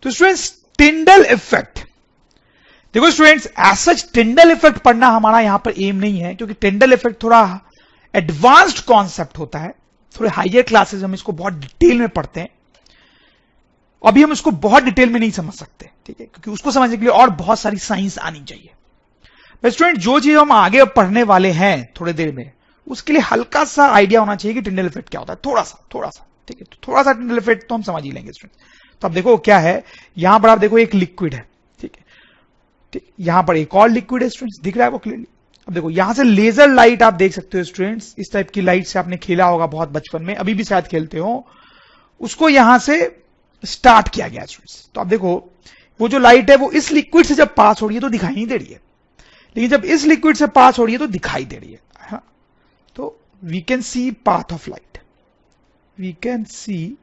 तो students Tyndall effect, देखो students as such Tyndall effect पढ़ना हमारा यहां पर एम नहीं है, क्योंकि टिंडल इफेक्ट थोड़ा एडवांस्ड कॉन्सेप्ट होता है, थोड़े हायर क्लासेस हम इसको बहुत डिटेल में पढ़ते हैं, अभी हम इसको बहुत डिटेल में नहीं समझ सकते, ठीक है, क्योंकि उसको समझने के लिए और बहुत सारी साइंस आनी चाहिए। पर स्टूडेंट जो चीज हम आगे पढ़ने वाले हैं थोड़ी देर में, उसके लिए हल्का सा आइडिया होना चाहिए कि टिंडल इफेक्ट क्या होता है, थोड़ा सा, ठीक है, तो थोड़ा सा टिंडल इफेक्ट तो हम समझ ही लेंगे स्टूडेंट। तो अब देखो क्या है, यहां पर आप देखो एक लिक्विड है, ठीक है, ठीक, यहां पर एक और लिक्विड है स्टूडेंट्स, दिख रहा है वो क्लियरली। अब देखो यहां से लेजर लाइट आप देख सकते हो स्टूडेंट्स, इस टाइप की लाइट से आपने खेला होगा बहुत बचपन में, अभी भी शायद खेलते हो, उसको यहां से स्टार्ट किया गया स्टूडेंट्स। तो आप देखो वो जो लाइट है वो इस लिक्विड से जब पास हो रही है तो दिखाई नहीं दे रही है, लेकिन जब इस लिक्विड से पास हो रही है तो दिखाई दे रही है, हाँ? तो we can see path of light, we can see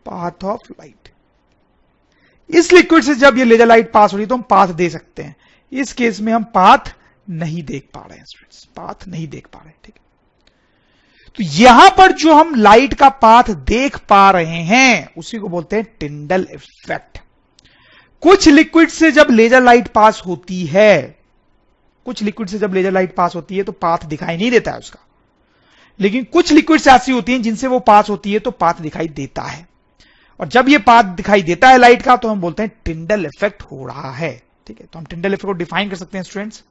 path of light. इस लिक्विड से जब ये लेजर लाइट पास हो रही है तो हम पाथ दे सकते हैं, इस केस में हम पाथ नहीं देख पा रहे हैं स्टूडेंट्स, पाथ नहीं देख पा रहे हैं, ठीक है। तो यहां पर जो हम लाइट का पाथ देख पा रहे हैं उसी को बोलते हैं टिंडल इफेक्ट। कुछ लिक्विड से जब लेजर लाइट पास होती है, कुछ लिक्विड से जब लेजर लाइट पास होती है तो पाथ दिखाई नहीं देता है उसका, लेकिन कुछ लिक्विड्स ऐसी होती हैं जिनसे वो पास होती है तो पाथ दिखाई देता है, और जब ये पाथ दिखाई देता है लाइट का तो हम बोलते हैं टिंडल इफेक्ट हो रहा है, ठीक है। तो हम टिंडल इफेक्ट को डिफाइन कर सकते हैं students,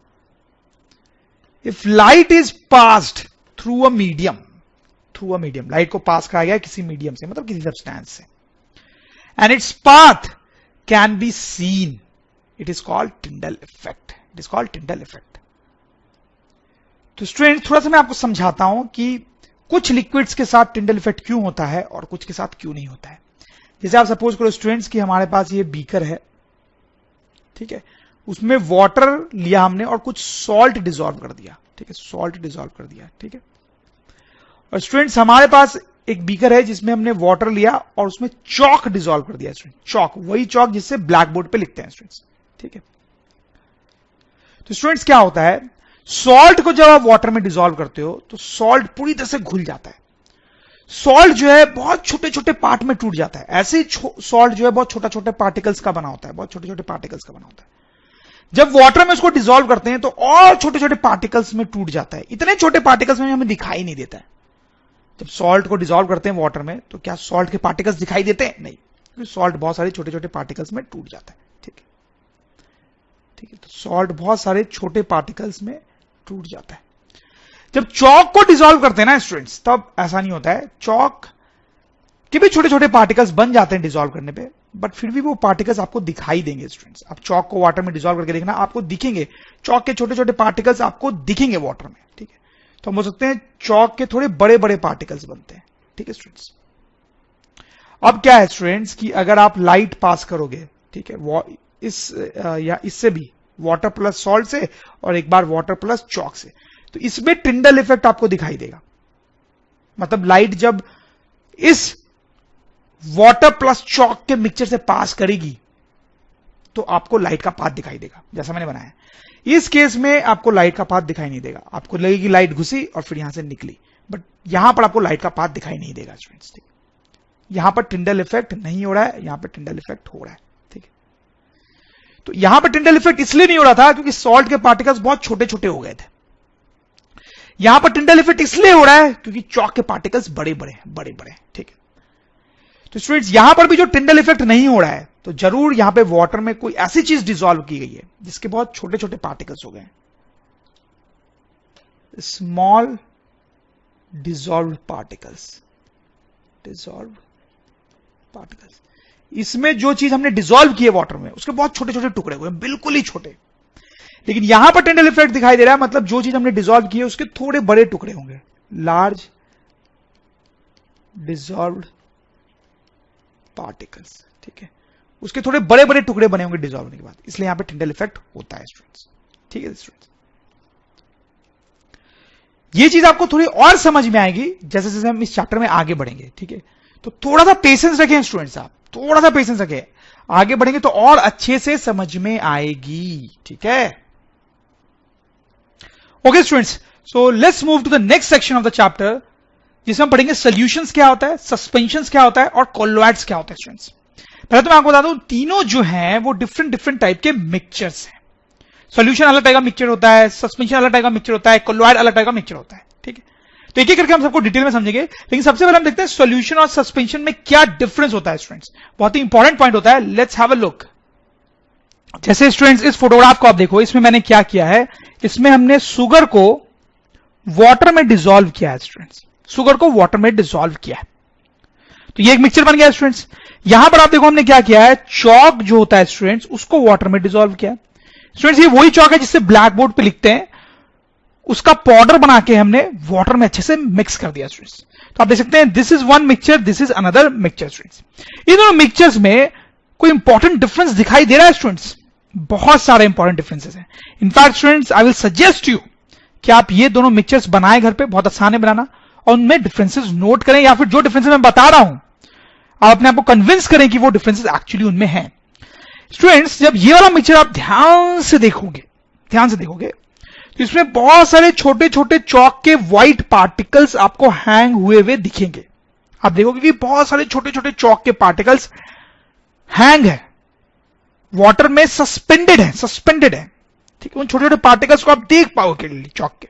if light is passed through a medium, through a medium, light को पास करा गया किसी मीडियम से, मतलब किसी सब्सटेंस से, and its path can be scene, it is called Tyndall effect, it is called टिंडल effect. तो स्टूडेंट थोड़ा सा मैं आपको समझाता हूं कि कुछ लिक्विड्स के साथ टिंडल इफेक्ट क्यों होता है और कुछ के साथ क्यों नहीं होता है। जैसे आप सपोज करो स्टूडेंट्स कि हमारे पास ये बीकर है, ठीक है, उसमें वाटर लिया हमने और कुछ सॉल्ट डिसॉल्व कर दिया, ठीक है, सॉल्ट डिसॉल्व कर दिया, ठीक है। और स्टूडेंट्स हमारे पास एक बीकर है जिसमें हमने वाटर लिया और उसमें चॉक डिसॉल्व कर दिया स्टूडेंट, चॉक, वही चॉक जिससे ब्लैक बोर्ड पे लिखते हैं स्टूडेंट्स, ठीक है। तो स्टूडेंट्स क्या होता है, सॉल्ट को जब आप वाटर में डिसॉल्व करते हो तो सॉल्ट पूरी तरह से घुल जाता है, सॉल्ट जो है बहुत छोटे छोटे पार्ट में टूट जाता है, ऐसे ही सॉल्ट जो है बहुत छोटा छोटे पार्टिकल्स का बना होता है, बहुत छोटे छोटे पार्टिकल्स का बना होता है। जब वाटर में उसको डिसॉल्व करते हैं तो और छोटे छोटे पार्टिकल्स में टूट जाता है, इतने छोटे पार्टिकल्स में हमें दिखाई नहीं देता है। जब सॉल्ट को डिसॉल्व करते हैं वाटर में तो क्या सॉल्ट के पार्टिकल्स दिखाई देते हैं? नहीं, क्योंकि सॉल्ट बहुत सारे छोटे छोटे पार्टिकल्स में टूट जाता है, ठीक है, ठीक है। तो सॉल्ट बहुत सारे छोटे पार्टिकल्स में टूट जाता है। जब चॉक को डिसॉल्व करते हैं ना स्टूडेंट्स, तब ऐसा नहीं होता है, चॉक के भी छोटे छोटे पार्टिकल्स बन जाते हैं डिसॉल्व करने पे, बट फिर भी वो पार्टिकल्स आपको दिखाई देंगे स्टूडेंट्स। आप चॉक को वाटर में डिसॉल्व करके देखना, आपको दिखेंगे, चॉक के छोटे छोटे पार्टिकल्स आपको दिखेंगे वाटर में, ठीक है। तो हम बोल सकते हैं चॉक के थोड़े बड़े बड़े पार्टिकल्स बनते हैं, ठीक है स्टूडेंट्स। अब क्या है स्टूडेंट्स कि अगर आप लाइट पास करोगे, ठीक है, इस या इससे भी, वाटर प्लस सॉल्ट से और एक बार वाटर प्लस चॉक से, तो इसमें टिंडल इफेक्ट आपको दिखाई देगा। मतलब लाइट जब इस वाटर प्लस चॉक के मिक्सचर से पास करेगी तो आपको लाइट का पाथ दिखाई देगा, जैसा मैंने बनाया। इस केस में आपको लाइट का पाथ दिखाई नहीं देगा, आपको लगेगी लाइट घुसी और फिर यहां से निकली, बट यहां पर आपको लाइट का पाथ दिखाई नहीं देगा स्टूडेंट्स, ठीक। यहां पर टिंडल इफेक्ट नहीं हो रहा है, यहां पर टिंडल इफेक्ट हो रहा है, ठीक है। तो यहां पर टिंडल इफेक्ट इसलिए नहीं हो रहा था क्योंकि सॉल्ट के पार्टिकल्स बहुत छोटे छोटे हो गए थे। यहां पर टिंडल इफेक्ट इसलिए हो रहा है क्योंकि चॉक के पार्टिकल्स बड़े बड़े हैं, ठीक है। तो स्टूडेंट्स यहां पर भी जो टिंडल इफेक्ट नहीं हो रहा है तो जरूर यहां पे वाटर में कोई ऐसी चीज डिसॉल्व की गई है जिसके बहुत छोटे छोटे पार्टिकल्स हो गए, small dissolve particles, dissolve particles. इसमें जो चीज हमने डिसॉल्व की है वाटर में उसके बहुत छोटे छोटे टुकड़े हुए, बिल्कुल ही छोटे। लेकिन यहां पर टिंडल इफेक्ट दिखाई दे रहा है, मतलब जो चीज हमने डिसॉल्व की है उसके थोड़े बड़े टुकड़े होंगे, लार्ज डिसॉल्व्ड पार्टिकल्स, ठीक है, उसके थोड़े बड़े बड़े टुकड़े बने होंगे डिसॉल्व होने के बाद, इसलिए यहां पे टिंडल इफेक्ट होता है स्टूडेंट्स, ठीक है स्टूडेंट्स। ये चीज आपको थोड़ी और समझ में आएगी जैसे जैसे हम इस चैप्टर में आगे बढ़ेंगे, ठीक है। तो थोड़ा सा पेशेंस रखें स्टूडेंट्स, आप थोड़ा सा पेशेंस रखें, आगे बढ़ेंगे तो और अच्छे से समझ में आएगी, ठीक है। Okay students, so let's move to the next section of the chapter, जिसमें हम पढ़ेंगे सॉल्यूशंस क्या होता है, सस्पेंशंस क्या होता है और कोलॉइड्स क्या होता है स्टूडेंट्स। पहले तो मैं आपको बता दूं, तीनों जो हैं वो डिफरेंट डिफरेंट टाइप के मिक्सचर्स हैं। सॉल्यूशन अलग टाइप का मिक्सचर होता है, सस्पेंशन अलग टाइप का मिक्सचर होता है, कोलॉइड अलग टाइप का मिक्सचर होता है, ठीक है। तो एक एक करके हम सबको डिटेल में समझेंगे, लेकिन सबसे पहले हम देखते हैं सॉल्यूशन और सस्पेंशन में क्या डिफरेंस होता है स्टूडेंट्स। बहुत ही इंपॉर्टेंट पॉइंट होता है, लेट्स हैव अ लुक। जैसे स्टूडेंट्स इस फोटोग्राफ को आप देखो, इसमें मैंने क्या किया है, इसमें हमने शुगर को वाटर में डिसॉल्व किया है स्टूडेंट्स, शुगर को वाटर में डिसॉल्व किया है, तो ये एक मिक्सचर बन गया स्टूडेंट्स। यहां पर आप देखो हमने क्या किया है, चौक जो होता है स्टूडेंट्स उसको वाटर में डिसॉल्व किया है। स्टूडेंट्स ये वही चौक है जिससे ब्लैक बोर्ड पे लिखते हैं, उसका पाउडर बना के हमने वाटर में अच्छे से मिक्स कर दिया स्टूडेंट्स। तो आप देख सकते हैं this is one mixture, this is another mixture students. इन दोनों मिक्सचर्स में कोई इंपॉर्टेंट डिफरेंस दिखाई दे रहा है स्टूडेंट्स? बहुत सारे इंपॉर्टेंट डिफरेंसेस हैं। In fact students I will suggest you कि आप ये दोनों मिक्सचर्स बनाए घर पे, बहुत आसान है बनाना, और उनमें डिफरेंसेस नोट करें, या फिर जो डिफरेंसेस मैं बता रहा हूं आप अपने आप को कन्विंस करें कि वो डिफरेंसेस एक्चुअली उनमें हैं। स्टूडेंट्स जब ये वाला मिक्सचर आप ध्यान से देखोगे तो इसमें बहुत सारे छोटे छोटे चौक के व्हाइट पार्टिकल्स आपको हैंग हुए दिखेंगे। आप देखोगे कि बहुत सारे छोटे छोटे चौक के पार्टिकल्स हैंग है, वाटर में सस्पेंडेड है, ठीक है। उन छोटे छोटे पार्टिकल्स को आप देख पाओगे चौक के।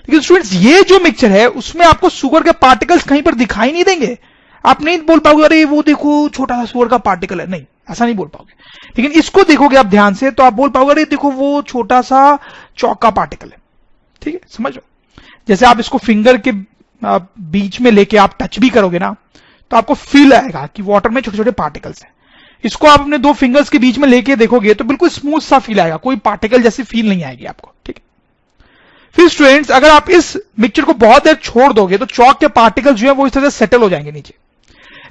लेकिन स्टूडेंट्स ये जो मिक्सचर है उसमें आपको शुगर के पार्टिकल्स कहीं पर दिखाई नहीं देंगे। आप नहीं बोल पाओगे अरे वो देखो छोटा सा शुगर का पार्टिकल है, नहीं, ऐसा नहीं बोल पाओगे। लेकिन इसको देखोगे आप ध्यान से तो आप बोल पाओगे अरे देखो वो छोटा सा चौक का पार्टिकल है, ठीक है, समझ लो। जैसे आप इसको फिंगर के बीच में लेके आप टच भी करोगे ना तो आपको फील आएगा कि वाटर में छोटे छोटे पार्टिकल्स हैं। इसको आप अपने दो फिंगर्स के बीच में लेके देखोगे तो बिल्कुल स्मूथ सा फील आएगा, कोई पार्टिकल जैसी फील नहीं आएगी आपको, ठीक है। फिर स्टूडेंट्स अगर आप इस मिक्सचर को बहुत देर छोड़ दोगे तो चौक के पार्टिकल्स जो है वो इस तरह से सेटल हो जाएंगे नीचे,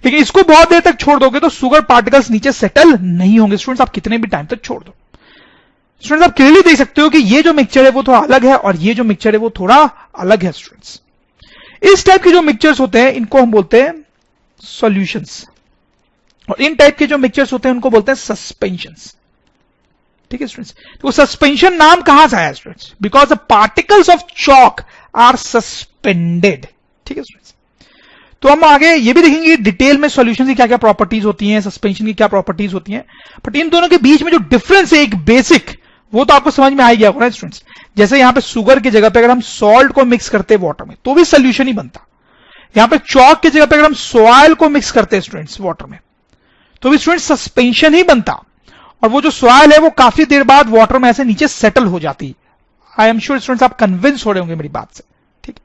लेकिन इसको बहुत देर तक छोड़ दोगे तो शुगर पार्टिकल्स नीचे सेटल नहीं होंगे। स्टूडेंट्स आप कितने भी टाइम तक छोड़ दो, स्टूडेंट्स आप क्लियरली देख सकते हो कि ये जो मिक्सचर है वो थोड़ा अलग है और ये जो मिक्सचर है वो थोड़ा अलग है। स्टूडेंट्स इस टाइप के जो मिक्सचर्स होते हैं इनको हम बोलते हैं सॉल्यूशंस, और इन टाइप के जो मिक्सचर्स होते हैं उनको बोलते हैं सस्पेंशंस, ठीक है स्टूडेंट्स। तो सस्पेंशन नाम कहां से आया students? Because the particles of chalk are suspended, ठीक है स्टूडेंट्स। तो हम आगे ये भी देखेंगे डिटेल में सॉल्यूशन की क्या क्या प्रॉपर्टीज होती हैं, सस्पेंशन की क्या प्रॉपर्टीज होती हैं, बट इन दोनों के बीच में जो डिफरेंस है एक बेसिक, वो तो आपको समझ में आ गया होगा स्टूडेंट्स। जैसे यहां पे शुगर की जगह पे अगर हम सॉल्ट को मिक्स करते हैं वाटर में तो भी सोल्यूशन ही बनता, यहां पे चॉक की जगह पे अगर हम सॉइल को मिक्स करते हैं स्टूडेंट्स वाटर में तो भी स्टूडेंट्स सस्पेंशन ही बनता, और वो जो सॉइल है वो काफी देर बाद वाटर में ऐसे नीचे सेटल हो जाती। आई एम श्योर स्टूडेंट्स आप कन्विंस हो रहे होंगे मेरी बात से, ठीक।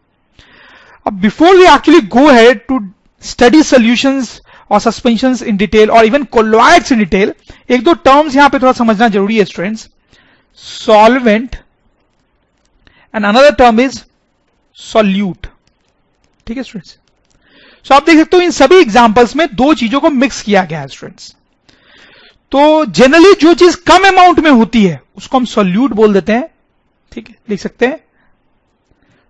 अब before we actually go ahead to study solutions और सस्पेंशंस इन डिटेल और इवन कोलॉइड्स इन डिटेल, एक दो टर्म्स यहां पे थोड़ा समझना जरूरी है students. Solvent and another term is solute, ठीक है स्टूडेंट्स। सो आप देख सकते हो इन सभी एग्जांपल्स में दो चीजों को मिक्स किया गया है स्टूडेंट्स। तो जनरली जो चीज कम अमाउंट में होती है उसको हम सॉल्यूट बोल देते हैं, ठीक है, लिख सकते हैं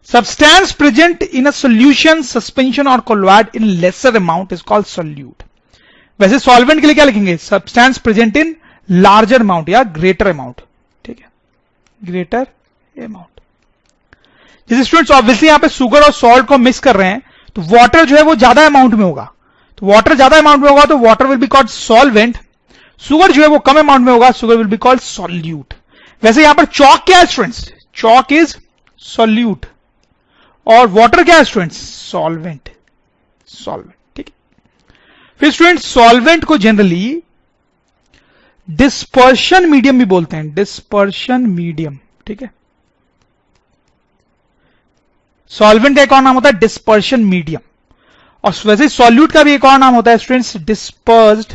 substance present in a solution, suspension or colloid in lesser amount is called solute। वैसे सॉल्वेंट के लिए क्या लिखेंगे? substance present in larger amount या greater amount, ठीक है, greater amount। जैसे स्टूडेंट्स ऑब्वियसली यहां पे शुगर और सॉल्ट को मिक्स कर रहे हैं तो वाटर जो है वो ज्यादा अमाउंट में होगा, तो वाटर ज्यादा अमाउंट में होगा तो water will be called solvent. Sugar जो है वो कम अमाउंट में होगा, sugar will be called solute. वैसे यहां पर चॉक क्या है स्टूडेंट्स? चॉक इज सॉल्यूट और वाटर क्या है स्टूडेंट्स? सॉल्वेंट, ठीक है। फिर स्टूडेंट्स सॉल्वेंट को जनरली डिस्पर्शन मीडियम भी बोलते हैं, डिस्पर्शन मीडियम, ठीक है। सॉल्वेंट का एक और नाम होता है डिस्पर्शन मीडियम, और वैसे सॉल्यूट का भी एक और नाम होता है स्टूडेंट्स डिस्पर्स्ड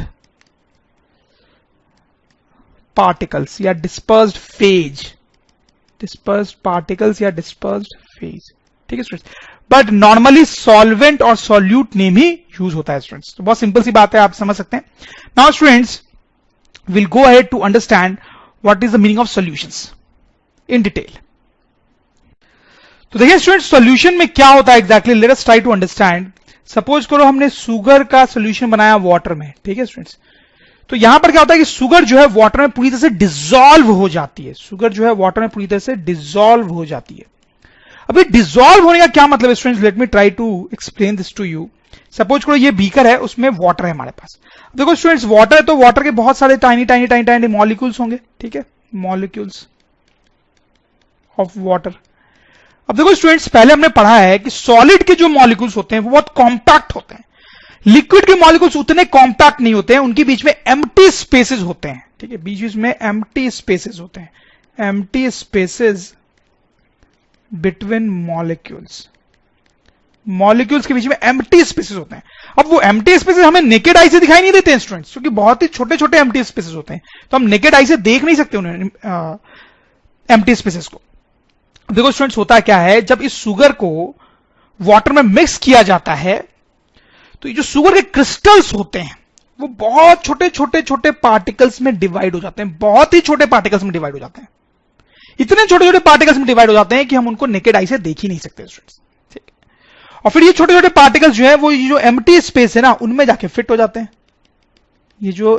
पार्टिकल्स या डिस्पर्स्ड फेज, डिस्पर्स्ड पार्टिकल्स या डिस्पर्स्ड फेज, ठीक है स्टूडेंट्स। बट नॉर्मली सॉल्वेंट और सॉल्यूट नेम ही यूज होता है स्टूडेंट्स। तो बहुत सिंपल सी बात है, आप समझ सकते हैं। Now students will go ahead to understand what is the meaning of solutions in detail. तो देखिए स्टूडेंट्स सॉल्यूशन में क्या होता है exactly, let us try to understand. Suppose करो हमने शुगर का सॉल्यूशन बनाया वाटर में, ठीक है स्टूडेंट्स। तो यहां पर क्या होता है कि शुगर जो है वाटर में पूरी तरह से डिसॉल्व हो जाती है, शुगर जो है वाटर में पूरी तरह से डिसॉल्व हो जाती है। अभी डिसॉल्व होने का क्या मतलब है students, let me try to explain this to you. Suppose करो ये बीकर है, उसमें वाटर है हमारे पास। देखो स्टूडेंट्स, वाटर है तो वाटर के बहुत सारे tiny tiny tiny tiny molecules होंगे, ठीक है, मॉलिक्यूल्स ऑफ वाटर। अब देखो स्टूडेंट्स, पहले हमने पढ़ा है कि सॉलिड के जो मॉलिक्यूल्स होते हैं वो बहुत कॉम्पैक्ट होते हैं, लिक्विड के मॉलिक्यूल्स उतने कॉम्पैक्ट नहीं होते हैं, उनके बीच में एम्प्टी स्पेसेस होते हैं, ठीक है, बीच बीच में एम्प्टी स्पेसेस होते हैं, empty spaces between molecules, molecules के बीच में एम्प्टी स्पेसेस होते हैं। अब वो एम्प्टी स्पेसेस हमें नेकेड आई से दिखाई नहीं देते हैं स्टूडेंट्स, क्योंकि बहुत ही छोटे छोटे एम्प्टी स्पेसेस होते हैं, तो हम नेकेड आई से देख नहीं सकते उन्हें एम्प्टी स्पेसेस को। देखो स्टूडेंट्स, होता क्या है, जब इस शुगर को वाटर में मिक्स किया जाता है तो ये जो शुगर के क्रिस्टल्स होते हैं वो बहुत छोटे छोटे छोटे पार्टिकल्स में डिवाइड हो जाते हैं, बहुत ही छोटे पार्टिकल्स में डिवाइड हो जाते हैं, इतने छोटे छोटे पार्टिकल्स में डिवाइड हो जाते हैं कि हम उनको नेकेड आई से देख ही नहीं सकते स्टूडेंट्स, ठीक है। और फिर ये छोटे छोटे पार्टिकल्स जो है वो ये जो एम्प्टी स्पेस है ना उनमें जाके फिट हो जाते हैं, ये जो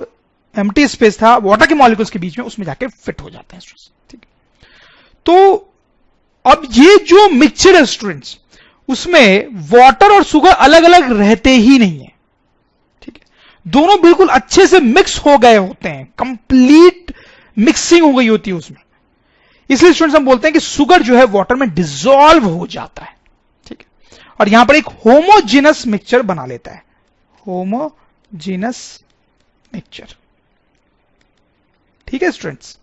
एम्प्टी स्पेस था वाटर के मॉलिक्यूल्स के बीच में उसमें जाके फिट हो जाते हैं स्टूडेंट्स, ठीक है। तो अब ये जो मिक्सचर है स्टूडेंट्स, उसमें वाटर और शुगर अलग अलग रहते ही नहीं है, ठीक है, दोनों बिल्कुल अच्छे से मिक्स हो गए होते हैं, कंप्लीट मिक्सिंग हो गई होती है उसमें। इसलिए स्टूडेंट्स हम बोलते हैं कि शुगर जो है वाटर में डिसॉल्व हो जाता है, ठीक है, और यहां पर एक होमोजेनस मिक्सचर बना लेता है, होमोजेनस मिक्सचर, ठीक है स्टूडेंट्स।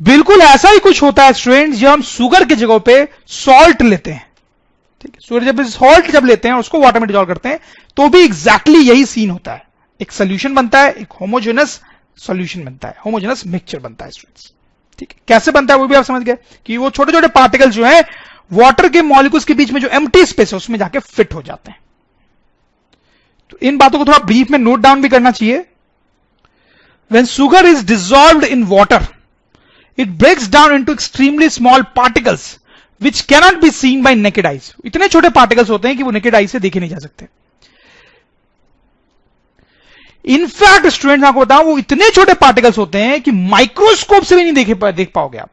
बिल्कुल ऐसा ही कुछ होता है स्टूडेंट्स जब हम शुगर की जगह पे सॉल्ट लेते हैं, ठीक है, शुगर जब सॉल्ट जब लेते हैं उसको वाटर में डिसॉल्व करते हैं तो भी एग्जैक्टली यही सीन होता है, एक सोल्यूशन बनता है, एक होमोजेनस सॉल्यूशन बनता है, होमोजेनस मिक्सचर बनता है स्टूडेंट्स, ठीक है। कैसे बनता है वो भी आप समझ गए कि वो छोटे छोटे पार्टिकल्स जो है वाटर के मॉलिक्यूल्स के बीच में जो एम्प्टी स्पेस है उसमें जाके फिट हो जाते हैं। तो इन बातों को थोड़ा ब्रीफ में नोट डाउन भी करना चाहिए। When sugar is dissolved in water, it breaks down into extremely small particles which cannot be seen by naked eyes। इतने छोटे पार्टिकल्स होते हैं कि वो नेकेड आई से देखे नहीं जा सकते। इनफैक्ट स्टूडेंट्स आपको बताऊं, वो इतने छोटे पार्टिकल्स होते हैं कि माइक्रोस्कोप से भी नहीं देख पाओगे आप,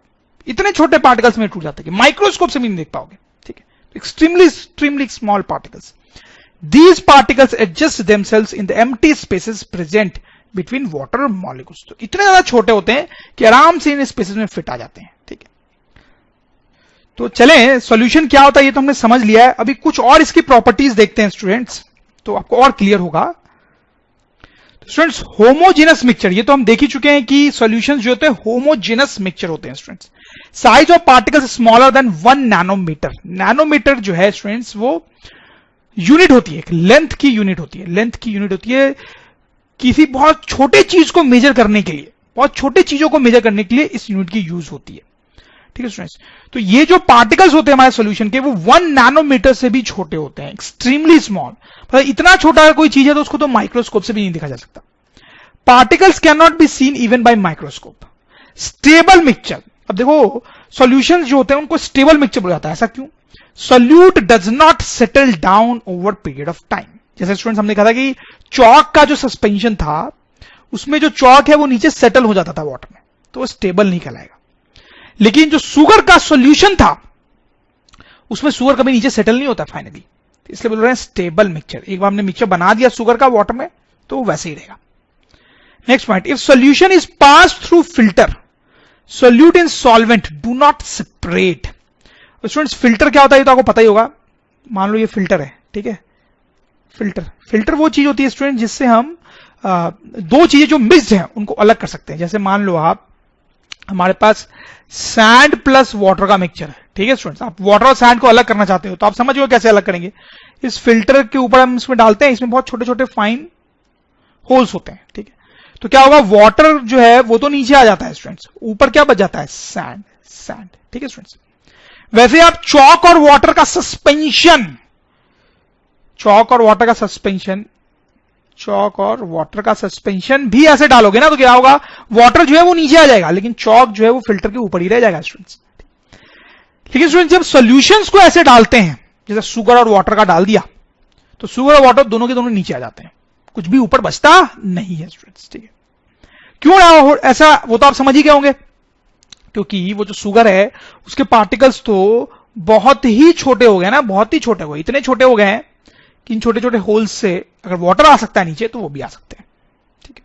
इतने छोटे पार्टिकल्स में टूट जाते हैं कि माइक्रोस्कोप से भी नहीं देख पाओगे, ठीक है, extremely small particles. These particles adjust themselves in the empty spaces present between water और मॉलिक्यूल्स। तो इतने ज्यादा छोटे होते हैं कि आराम से इन स्पेसेस में फिट आ जाते हैं, ठीक है। तो चलें, सॉल्यूशन क्या होता है ये तो हमने समझ लिया है, अभी कुछ और इसकी प्रॉपर्टीज देखते हैं स्टूडेंट्स, तो आपको और क्लियर होगा। तो स्टूडेंट्स, होमोजेनस मिक्सचर, ये तो हम देख ही चुके हैं कि सॉल्यूशंस जो होते हैं होमोजेनस मिक्सचर होते हैं students. Size of particles smaller than 1 nanometer. Nanometer जो है स्टूडेंट्स वो यूनिट होती है, लेंथ की यूनिट होती है, लेंथ की यूनिट होती है किसी बहुत छोटे चीज को मेजर करने के लिए, बहुत छोटे चीजों को मेजर करने के लिए इस यूनिट की यूज होती है, ठीक है स्टूडेंट्स। तो ये जो पार्टिकल्स होते हैं हमारे सॉल्यूशन के वो 1 नैनोमीटर से भी छोटे होते हैं, एक्सट्रीमली स्मॉल। मतलब इतना छोटा अगर कोई चीज है तो उसको तो माइक्रोस्कोप से भी नहीं देखा जा सकता। Particles can not be seen even by microscope. Stable mixture, अब देखो सॉल्यूशंस जो होते हैं उनको स्टेबल मिक्सचर बोला जाता है, ऐसा क्यों? Solute does not settle down over period of time. जैसे स्टूडेंट्स हमने कहा था कि चौक का जो सस्पेंशन था उसमें जो चौक है वो नीचे सेटल हो जाता था वाटर में, तो वो स्टेबल नहीं कहलाएगा। लेकिन जो शुगर का सॉल्यूशन था उसमें शुगर कभी नीचे सेटल नहीं होता फाइनली, इसलिए बोल रहे हैं स्टेबल मिक्सचर। एक बार हमने मिक्सचर बना दिया शुगर का वाटर में तो वो वैसे ही रहेगा। Next point, if solution is pass through filter, solute in solvent do not separate. Students, filter क्या होता है ये तो आपको पता ही होगा। मान लो ये फिल्टर है, ठीक है, फिल्टर वो चीज होती है स्टूडेंट जिससे हम दो चीजें जो मिक्स्ड हैं उनको अलग कर सकते हैं। जैसे मान लो आप, हमारे पास सैंड प्लस वाटर का मिक्सचर है, ठीक है स्टूडेंट्स, आप वाटर और सैंड को अलग करना चाहते हो तो आप समझो कैसे अलग करेंगे। इस फिल्टर के ऊपर हम इसमें डालते हैं, इसमें बहुत छोटे छोटे फाइन होल्स होते हैं, ठीक है। तो क्या होगा, वाटर जो है वो तो नीचे आ जाता है स्टूडेंट्स, ऊपर क्या बच जाता है, सैंड, ठीक है स्टूडेंट्स। वैसे आप चौक और वाटर का सस्पेंशन, चौक और वाटर का सस्पेंशन भी ऐसे डालोगे ना तो क्या होगा, वाटर जो है वो नीचे आ जाएगा लेकिन चौक जो है वो फिल्टर के ऊपर ही रह जाएगा स्टूडेंट्स। लेकिन स्टूडेंट्स जब सॉल्यूशंस को ऐसे डालते हैं, जैसे शुगर और वाटर का डाल दिया तो शुगर और वाटर दोनों के दोनों नीचे आ जाते हैं, कुछ भी ऊपर बचता नहीं है स्टूडेंट्स, ठीक है। क्यों ऐसा, वो तो आप समझ ही गए होंगे। क्योंकि वो जो शुगर है उसके पार्टिकल्स तो बहुत ही छोटे हो गए ना, बहुत ही छोटे हो गए, इतने छोटे हो गए हैं कि इन छोटे छोटे होल्स से अगर वाटर आ सकता है नीचे तो वो भी आ सकते हैं, ठीक है।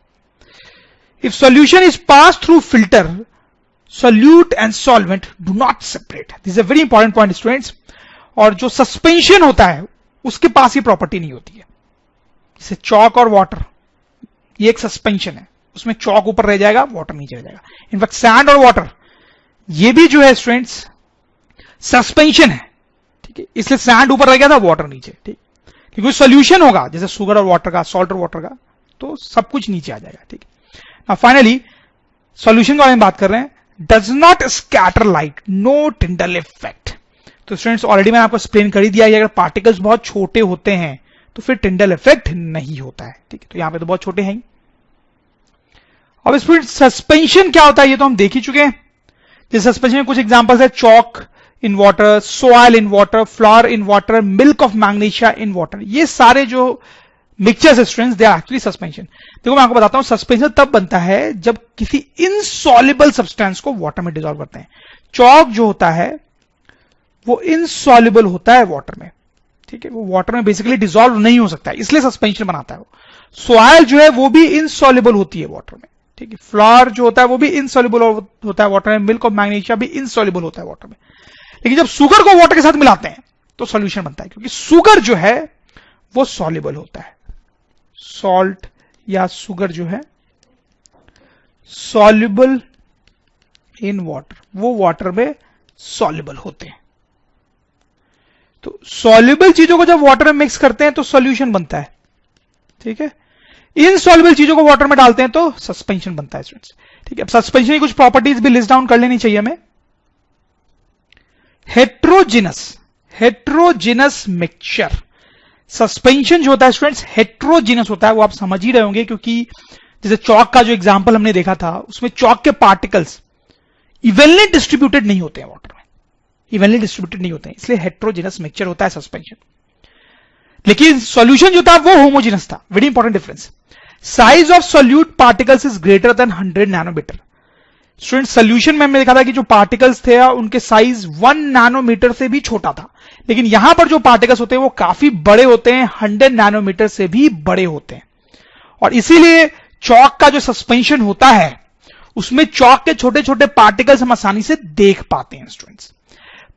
If solution is pass through filter, solute and solvent do not separate. This is a very important point students. और जो सस्पेंशन होता है उसके पास ये प्रॉपर्टी नहीं होती है, जैसे चौक और वाटर, ये एक सस्पेंशन है, उसमें चौक ऊपर रह जाएगा, वाटर नीचे रह जाएगा। इनफैक्ट सैंड और वाटर ये भी जो है स्टूडेंट्स सस्पेंशन है, ठीक है, इसलिए सैंड ऊपर रह गया था, वाटर नीचे, ठीक। क्योंकि सोल्यूशन होगा जैसे शुगर और वाटर का, सॉल्ट और वाटर का, तो सब कुछ नीचे आ जाएगा, ठीक। नाउ फाइनली सॉल्यूशन के बारे में बात कर रहे हैं। Does not scatter light, no Tyndall effect. तो स्टूडेंट्स ऑलरेडी मैंने आपको एक्सप्लेन कर ही दिया है, अगर पार्टिकल्स बहुत छोटे होते हैं तो फिर टिंडल इफेक्ट नहीं होता है, ठीक है। तो यहां पे तो बहुत छोटे हैं ही। अब स्टूडेंट्स सस्पेंशन क्या होता है ये तो हम देख ही चुके हैं। जैसे सस्पेंशन में कुछ एग्जांपल्स है, chalk in water, soil in water, flower in water, milk of magnesia in water. ये सारे जो mixtures students they are actually suspension. देखो मैं आपको बताता हूं, सस्पेंशन तब बनता है जब किसी इनसॉल्युबल सब्सटेंस को वाटर में डिसॉल्व करते हैं। चॉक जो होता है वो इनसॉल्युबल होता है वाटर में, ठीक है, वो वाटर में बेसिकली डिसॉल्व नहीं हो सकता है, इसलिए सस्पेंशन बनाता है वो। सॉइल जो है वो भी इनसॉल्युबल होती है वाटर में, ठीक है। फ्लावर जो होता है वो भी इनसॉल्युबल होता है वाटर में, मिल्क ऑफ मैग्नीशिया भी इनसॉल्युबल होता है वाटर में। लेकिन जब शुगर को वाटर के साथ मिलाते हैं तो सॉल्यूशन बनता है, क्योंकि शुगर जो है वो सॉल्युबल होता है। सॉल्ट या शुगर जो है सॉल्युबल इन वाटर, वो वाटर में सॉल्युबल होते हैं। तो सॉल्युबल चीजों को जब वाटर में मिक्स करते हैं तो सॉल्यूशन बनता है, ठीक है। इनसॉल्युबल चीजों को वाटर में डालते हैं तो सस्पेंशन बनता है स्टूडेंट्स, ठीक है। अब सस्पेंशन की कुछ प्रॉपर्टीज भी लिस्ट डाउन कर लेनी चाहिए हमें। हेट्रोजिनस मिक्सचर, सस्पेंशन जो होता है स्टूडेंट्स हेट्रोजिनस होता है, वो आप समझ ही रहे होंगे, क्योंकि जैसे चॉक का जो एग्जांपल हमने देखा था उसमें चॉक के पार्टिकल्स इवनली डिस्ट्रीब्यूटेड नहीं होते हैं वाटर में, इवनली डिस्ट्रीब्यूटेड नहीं होते हैं, इसलिए हेट्रोजिनस मिक्सचर होता है सस्पेंशन। लेकिन सॉल्यूशन जो था वो होमोजिनस था। Very important difference. Size of solute particles is greater than 100 nanometer. Student solution में हमने देखा था कि जो पार्टिकल्स थे उनके साइज 1 नैनोमीटर से भी छोटा था, लेकिन यहां पर जो पार्टिकल्स होते हैं वो काफी बड़े होते हैं, 100 नैनोमीटर से भी बड़े होते हैं। और इसीलिए चॉक का जो सस्पेंशन होता है उसमें चॉक के छोटे छोटे पार्टिकल्स हम आसानी से देख पाते हैं students.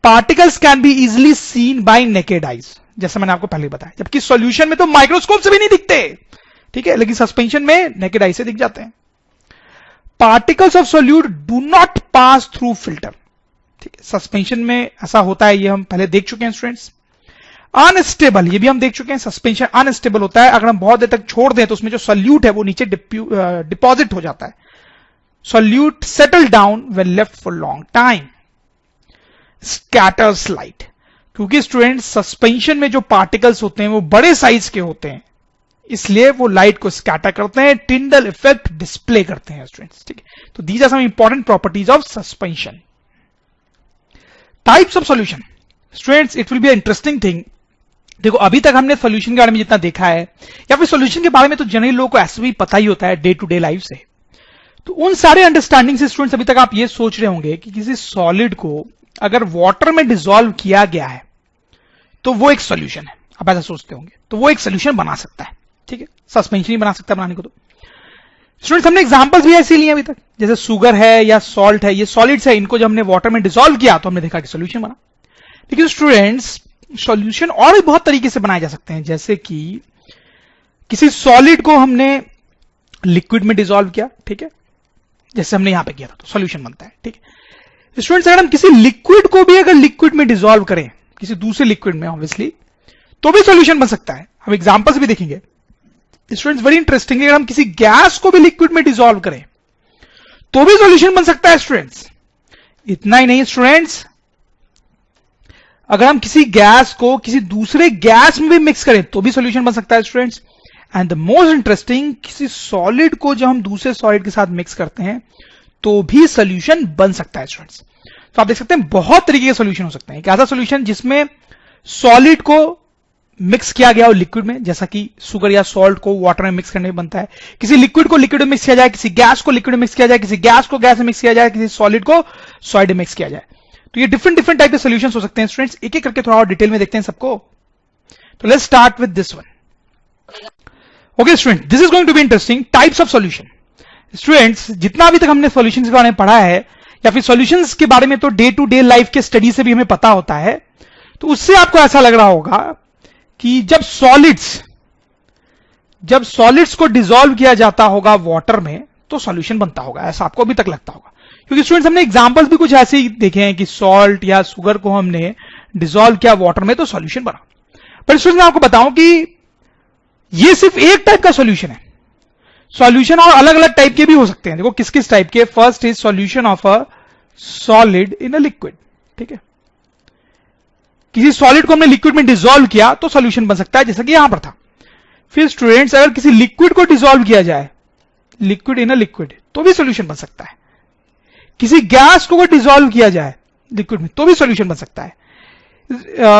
Particles can be easily seen by naked eyes, जैसे मैंने आपको पहले बताया, जबकि सॉल्यूशन में तो माइक्रोस्कोप से भी नहीं दिखते, ठीक है, लेकिन सस्पेंशन में नेकेड आई से दिख जाते हैं। Particles of solute do not pass through filter, ठीक है, सस्पेंशन में ऐसा होता है, ये हम पहले देख चुके हैं स्टूडेंट्स। अनस्टेबल, ये भी हम देख चुके हैं, सस्पेंशन अनस्टेबल होता है, अगर हम बहुत देर तक छोड़ दें तो उसमें जो सोल्यूट है वो नीचे डिपॉजिट हो जाता है। Solute settle down when left for long time. Scatters light, क्योंकि स्टूडेंट्स सस्पेंशन में जो पार्टिकल्स होते हैं वो बड़े साइज के होते हैं, इसलिए वो लाइट को स्कैटर करते हैं, टिंडल इफेक्ट डिस्प्ले करते हैं स्टूडेंट्स, ठीक है। तो these are some important properties of suspension. Types of solution students, it will be interesting thing. देखो अभी तक हमने सॉल्यूशन के बारे में जितना देखा है, या फिर सॉल्यूशन के बारे में तो जनरली लोगों को ऐसे भी पता ही होता है डे टू डे लाइफ से, तो उन सारे अंडरस्टैंडिंग से स्टूडेंट्स अभी तक आप ये सोच रहे होंगे कि किसी सॉलिड को अगर वाटर में डिसॉल्व किया गया है तो वो एक सॉल्यूशन है, आप ऐसा सोचते होंगे, तो वो एक सॉल्यूशन बना सकता है, ठीक है, सस्पेंशन ही बना सकता है बनाने को। तो स्टूडेंट्स हमने एग्जांपल्स भी ऐसे लिए अभी तक, जैसे शुगर है या सॉल्ट है, ये सॉलिड्स है, इनको जब हमने वाटर में डिसॉल्व किया तो हमने देखा कि सॉल्यूशन बना। लेकिन स्टूडेंट्स सॉल्यूशन और भी बहुत तरीके से बनाए जा सकते हैं, जैसे कि किसी सॉलिड को हमने लिक्विड में डिसॉल्व किया, ठीक है, जैसे हमने यहां पे किया था, तो सॉल्यूशन बनता है, ठीक है। स्टूडेंट्स अगर हम किसी लिक्विड को भी अगर लिक्विड में डिसॉल्व करें, किसी दूसरे लिक्विड में ऑब्वियसली, तो भी सॉल्यूशन बन सकता है। हम एग्जांपल्स भी देखेंगे स्टूडेंट्स, वेरी इंटरेस्टिंग। अगर हम किसी गैस को भी लिक्विड में डिसॉल्व करें तो भी सॉल्यूशन बन सकता है स्टूडेंट्स। इतना ही नहीं स्टूडेंट्स, अगर हम किसी गैस को किसी दूसरे गैस में भी मिक्स करें तो भी सॉल्यूशन बन सकता है students. And the most interesting, किसी सॉलिड को जब हम दूसरे सॉलिड के साथ मिक्स करते हैं तो भी सॉल्यूशन बन सकता है स्टूडेंट्स। तो आप देख सकते हैं बहुत तरीके के सॉल्यूशन हो सकते हैं। एक ऐसा सॉल्यूशन जिसमें सॉलिड को मिक्स किया गया हो लिक्विड में, जैसा कि शुगर या सॉल्ट को वाटर में मिक्स करने में बनता है, किसी लिक्विड को लिक्विड में मिक्स किया जाए, किसी गैस को लिक्विड में मिक्स किया जाए, किसी गैस को गैस में मिक्स किया जाए, किसी सॉलिड को सॉलिड में मिक्स किया जाए। तो ये डिफरेंट डिफरेंट टाइप के सॉल्यूशंस हो सकते हैं स्टूडेंट्स। एक एक करके थोड़ा और डिटेल में देखते हैं सबको। तो let's start with this one. Okay student, this is going to be interesting. Types of solution. Students, जितना अभी तक हमने सॉल्यूशंस के बारे में पढ़ा है, या फिर सॉल्यूशंस के बारे में तो डे टू डे लाइफ के स्टडी से भी हमें पता होता है, तो उससे आपको ऐसा लग रहा होगा कि जब सॉलिड्स को डिसॉल्व किया जाता होगा वाटर में तो सॉल्यूशन बनता होगा, ऐसा आपको अभी तक लगता होगा। क्योंकि स्टूडेंट्स, हमने एग्जांपल्स भी कुछ ऐसे ही देखे हैं कि सॉल्ट या शुगर को हमने डिसॉल्व किया वाटर में तो सॉल्यूशन बना। पर स्टूडेंट्स, मैं आपको बताऊं कि ये सिर्फ एक टाइप का सॉल्यूशन है। सॉल्यूशन और अलग अलग टाइप के भी हो सकते हैं। देखो किस किस टाइप के। First is solution of a solid in a liquid. ठीक है, किसी सॉलिड को हमने लिक्विड में डिसॉल्व किया तो सॉल्यूशन बन सकता है, जैसा कि यहां पर था। फिर स्टूडेंट्स, अगर किसी लिक्विड को डिसॉल्व किया जाए, लिक्विड इन अ लिक्विड, तो भी सॉल्यूशन बन सकता है। किसी गैस को डिसॉल्व किया जाए लिक्विड में तो भी सॉल्यूशन बन सकता है।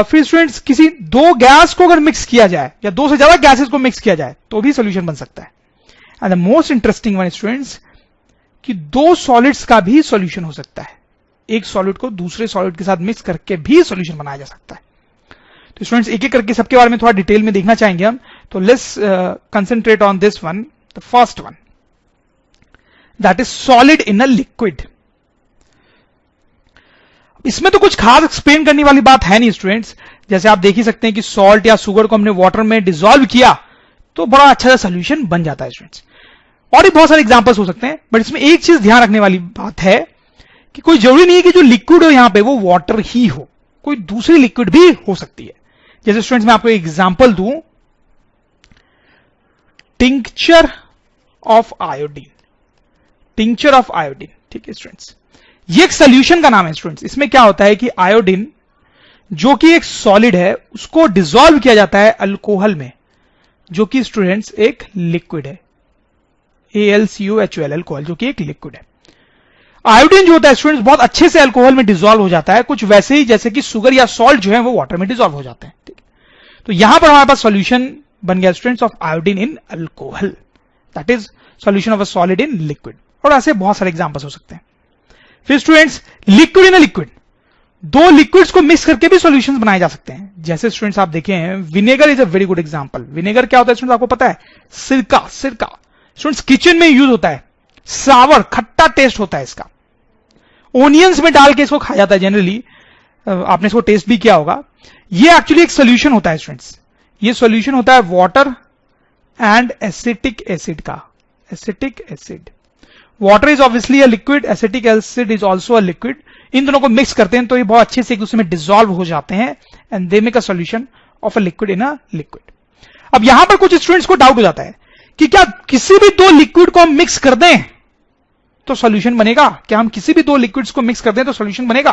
फिर स्टूडेंट्स, किसी दो गैस को अगर मिक्स किया जाए या दो से ज्यादा गैसेस को मिक्स किया जाए तो भी सॉल्यूशन बन सकता है। And the most interesting one students, कि दो सॉलिड्स का भी सॉल्यूशन हो सकता है। एक सॉलिड को दूसरे सॉलिड के साथ मिक्स करके भी सॉल्यूशन बनाया जा सकता है। तो स्टूडेंट्स, एक एक करके सबके बारे में थोड़ा डिटेल में देखना चाहेंगे हम। तो let's concentrate on this one, the first one, that is solid in a liquid. इसमें तो कुछ खास एक्सप्लेन करने वाली बात है नहीं स्टूडेंट्स। जैसे आप देख ही सकते हैं कि सॉल्ट या शुगर को हमने वाटर में डिसॉल्व किया तो बड़ा अच्छा सा सॉल्यूशन बन जाता है स्टूडेंट्स। और भी बहुत सारे एग्जांपल्स हो सकते हैं, बट इसमें एक चीज ध्यान रखने वाली बात है कि कोई जरूरी नहीं है कि जो लिक्विड हो यहां पे वो वाटर ही हो, कोई दूसरी लिक्विड भी हो सकती है। जैसे स्टूडेंट्स, मैं आपको एक एग्जांपल दूं, tincture of iodine. Tincture of iodine, ठीक है स्टूडेंट्स, ये एक सॉल्यूशन का नाम है स्टूडेंट्स। इसमें क्या होता है कि आयोडीन जो कि एक सॉलिड है उसको डिसॉल्व किया जाता है अल्कोहल में, जो कि स्टूडेंट्स एक लिक्विड है, AlCOHOl, अल्कोहल, जो कि एक लिक्विड है। आयोडीन जो होता है स्टूडेंट्स बहुत अच्छे से अल्कोहल में डिसॉल्व हो जाता है, कुछ वैसे ही जैसे कि शुगर या सॉल्ट जो है वो वाटर में डिसॉल्व हो जाते हैं। ठीक है, तो यहां पर हमारे पास सॉल्यूशन बन गया students of iodine in alcohol, that is solution of a solid in liquid. और ऐसे बहुत सारे एग्जांपल्स हो सकते हैं। फिर students, liquid in a liquid, दो लिक्विड्स को मिक्स करके भी सॉल्यूशंस बनाए जा सकते हैं। जैसे स्टूडेंट्स आप देखें हैं, vinegar is a very good example. Vinegar क्या होता है स्टूडेंट्स, आपको पता है? सिरका। स्टूडेंट्स, किचन में यूज होता है, सावर खट्टा टेस्ट होता है इसका, ओनियंस में डाल के इसको खाया जाता है जनरली, आपने इसको टेस्ट भी किया होगा। ये एक्चुअली एक सोल्यूशन होता है स्टूडेंट्स। ये सोल्यूशन होता है वाटर एंड एसिटिक एसिड का। Acetic acid, water is obviously a liquid, acetic acid is also a liquid. इन दोनों को मिक्स करते हैं तो ये बहुत अच्छे से एक दूसरे में डिसॉल्व हो जाते हैं and they make a solution of a liquid in a liquid. अब यहां पर कुछ स्टूडेंट्स को डाउट हो जाता है कि क्या किसी भी दो लिक्विड को हम मिक्स कर दें तो सॉल्यूशन बनेगा? क्या हम किसी भी दो लिक्विड्स को मिक्स कर दें तो सॉल्यूशन बनेगा?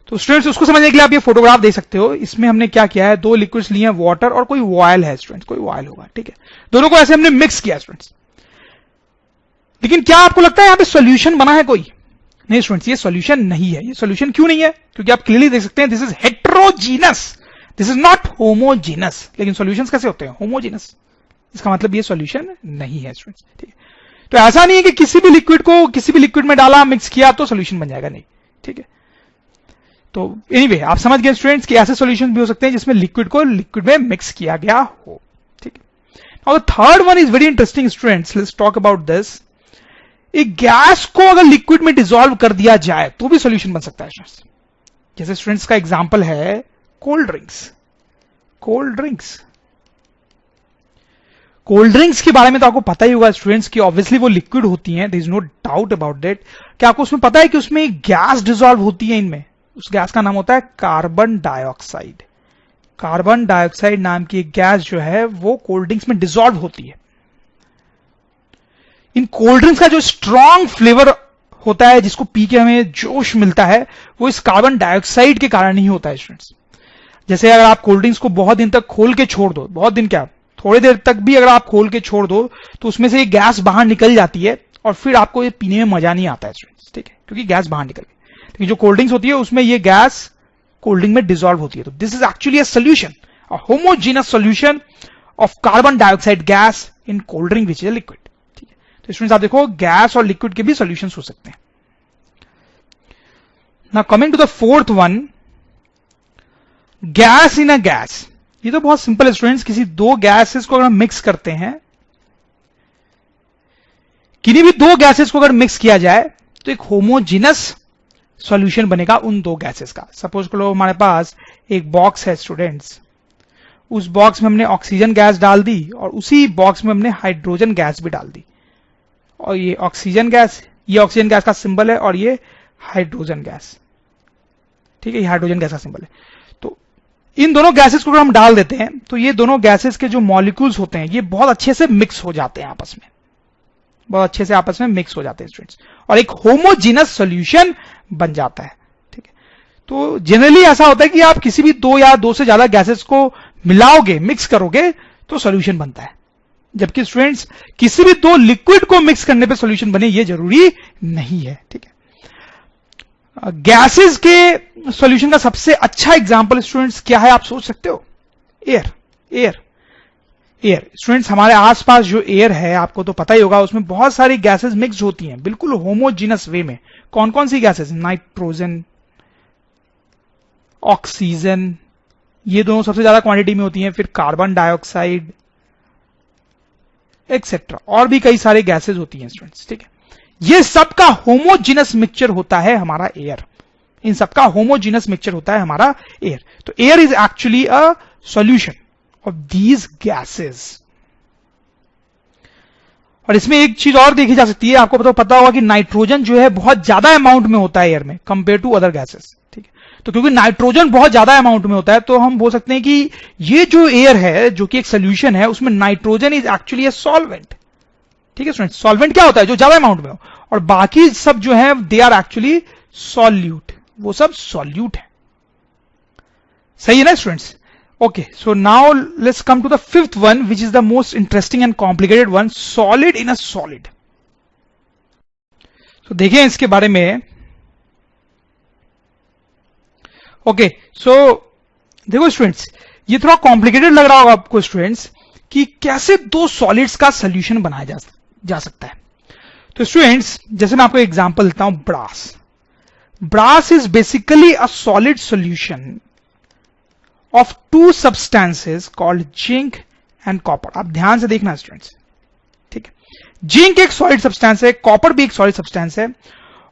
तो स्टूडेंट्स, उसको समझने के लिए आप ये फोटोग्राफ देख सकते हो। इसमें हमने क्या किया है, दो लिक्विड्स लिए हैं, वाटर और कोई ऑयल है स्टूडेंट्स, कोई ऑयल होगा। ठीक है, दोनों को ऐसे हमने मिक्स किया स्टूडेंट्स। लेकिन क्या आपको लगता है यहां पे सॉल्यूशन बना है कोई? नहीं स्टूडेंट्स, ये सॉल्यूशन नहीं है। ये सॉल्यूशन क्यों नहीं है? क्योंकि आप क्लियरली देख सकते हैं this is heterogeneous, this is not homogeneous. लेकिन सॉल्यूशंस कैसे होते हैं? होमोजीनस। इसका मतलब ये सॉल्यूशन नहीं है स्टूडेंट्स। ठीक है, तो ऐसा नहीं है कि किसी भी लिक्विड को किसी भी लिक्विड में डाला, मिक्स किया तो सॉल्यूशन बन जाएगा, नहीं। ठीक है, तो एनीवे आप समझ गए स्टूडेंट्स कि ऐसे सॉल्यूशन भी हो सकते हैं जिसमें लिक्विड को लिक्विड में मिक्स किया गया हो। ठीक है, और third one is very interesting students, let's talk about this. एक गैस को अगर लिक्विड में डिसॉल्व कर दिया जाए तो भी सॉल्यूशन बन सकता है स्टूडेंट्स। जैसे स्टूडेंट्स का एग्जांपल है cold drinks. Cold drinks, cold drinks के बारे में तो आपको पता ही होगा स्टूडेंट्स कि ऑब्वियसली वो लिक्विड होती हैं, there is no doubt about that. क्या आपको उसमें पता है कि उसमें एक गैस डिसॉल्व होती है इनमें? उस गैस का नाम होता है कार्बन डाइऑक्साइड। कार्बन डाइऑक्साइड नाम की एक गैस जो है वो कोल्ड ड्रिंक्स में डिसॉल्व होती है। इन कोल्ड ड्रिंक्स का जो स्ट्रॉन्ग फ्लेवर होता है, जिसको पी के हमें जोश मिलता है, वो इस कार्बन डाइऑक्साइड के कारण ही होता है स्टूडेंट्स। जैसे अगर आप कोल्ड ड्रिंक्स को बहुत दिन तक खोल के छोड़ दो, बहुत दिन क्या, थोड़ी देर तक भी अगर आप खोल के छोड़ दो तो उसमें से ये गैस बाहर निकल जाती है और फिर आपको ये पीने में मजा नहीं आता है स्टूडेंट्स। ठीक है, क्योंकि गैस बाहर निकल गई। लेकिन जो कोल्ड ड्रिंक्स होती है उसमें ये गैस कोल्ड ड्रिंक में डिसॉल्व होती है। तो this is actually a solution. A homogeneous solution of carbon dioxide gas in cold drink which is a liquid. ठीक है, तो स्टूडेंट्स आप देखो गैस और लिक्विड के भी सॉल्यूशन हो सकते हैं। Now coming to the fourth one, gas in a gas. ये तो बहुत सिंपल है स्टूडेंट्स, किसी दो गैसेस को अगर हम मिक्स करते हैं, किन्हीं भी दो गैसेस को अगर मिक्स किया जाए तो एक होमोजीनस सॉल्यूशन बनेगा उन दो गैसेस का। सपोज करो हमारे पास एक बॉक्स है स्टूडेंट्स, उस बॉक्स में हमने ऑक्सीजन गैस डाल दी और उसी बॉक्स में हमने हाइड्रोजन गैस भी डाल दी, और ये ऑक्सीजन गैस का सिंबल है और ये हाइड्रोजन गैस। ठीक है, ये हाइड्रोजन गैस का सिंबल है। तो इन दोनों गैसेस को अगर हम डाल देते हैं तो ये दोनों गैसेस के जो मॉलिक्यूल्स होते हैं ये बहुत अच्छे से मिक्स हो जाते हैं आपस में, बहुत अच्छे से आपस में मिक्स हो जाते हैं स्टूडेंट्स, और एक होमोजीनस सॉल्यूशन बन जाता है। ठीक है, तो जनरली ऐसा होता है कि आप किसी भी दो या दो से ज्यादा गैसेस को मिलाओगे, मिक्स करोगे तो सॉल्यूशन बनता है, जबकि स्टूडेंट्स किसी भी दो लिक्विड को मिक्स करने पे सॉल्यूशन बने ये जरूरी नहीं है। ठीक है, गैसेस के सॉल्यूशन का सबसे अच्छा एग्जांपल स्टूडेंट्स क्या है, आप सोच सकते हो? एयर। स्टूडेंट्स हमारे आसपास जो एयर है आपको तो पता ही होगा, उसमें बहुत सारी गैसेस मिक्स होती हैं बिल्कुल होमोजीनस वे में। कौन कौन सी गैसेस? नाइट्रोजन, ऑक्सीजन, ये दोनों सबसे ज्यादा क्वांटिटी में होती हैं, फिर कार्बन डाइऑक्साइड एक्सेट्रा, और भी कई सारे गैसेस होती हैं स्टूडेंट्स। ठीक है, ये सबका होमोजीनस मिक्सचर होता है हमारा एयर, इन सबका होमोजीनस मिक्सचर होता है हमारा एयर। तो air is actually a solution of these gases. और इसमें एक चीज और देखी जा सकती है, आपको पता होगा कि नाइट्रोजन जो है बहुत ज्यादा अमाउंट में होता है एयर में कंपेयर टू अदर गैसेस। ठीक है, तो क्योंकि नाइट्रोजन बहुत ज्यादा अमाउंट में होता है तो हम बोल सकते हैं कि ये जो एयर है जो कि एक सोल्यूशन है उसमें nitrogen is actually a solvent. ठीक है स्टूडेंट्स, सॉल्वेंट क्या होता है? जो ज्यादा अमाउंट में हो, और बाकी सब जो है दे आर एक्चुअली सॉल्यूट, वो सब सॉल्यूट है। सही है ना students? Okay, so now let's come to the fifth one, which is the most interesting and complicated one, solid in a solid. So देखें इसके बारे में। Okay, so देखो स्टूडेंट्स, ये थोड़ा कॉम्प्लिकेटेड लग रहा होगा आपको स्टूडेंट्स कि कैसे दो सॉलिड्स का सोल्यूशन बनाया जा सकता है। तो स्टूडेंट्स जैसे मैं आपको एग्जांपल देता हूं, brass is basically a solid solution of two substances called zinc and copper। आप ध्यान से देखना स्टूडेंट्स। ठीक है, जिंक एक सॉलिड सब्सटेंस है, कॉपर भी एक सॉलिड सब्सटेंस है,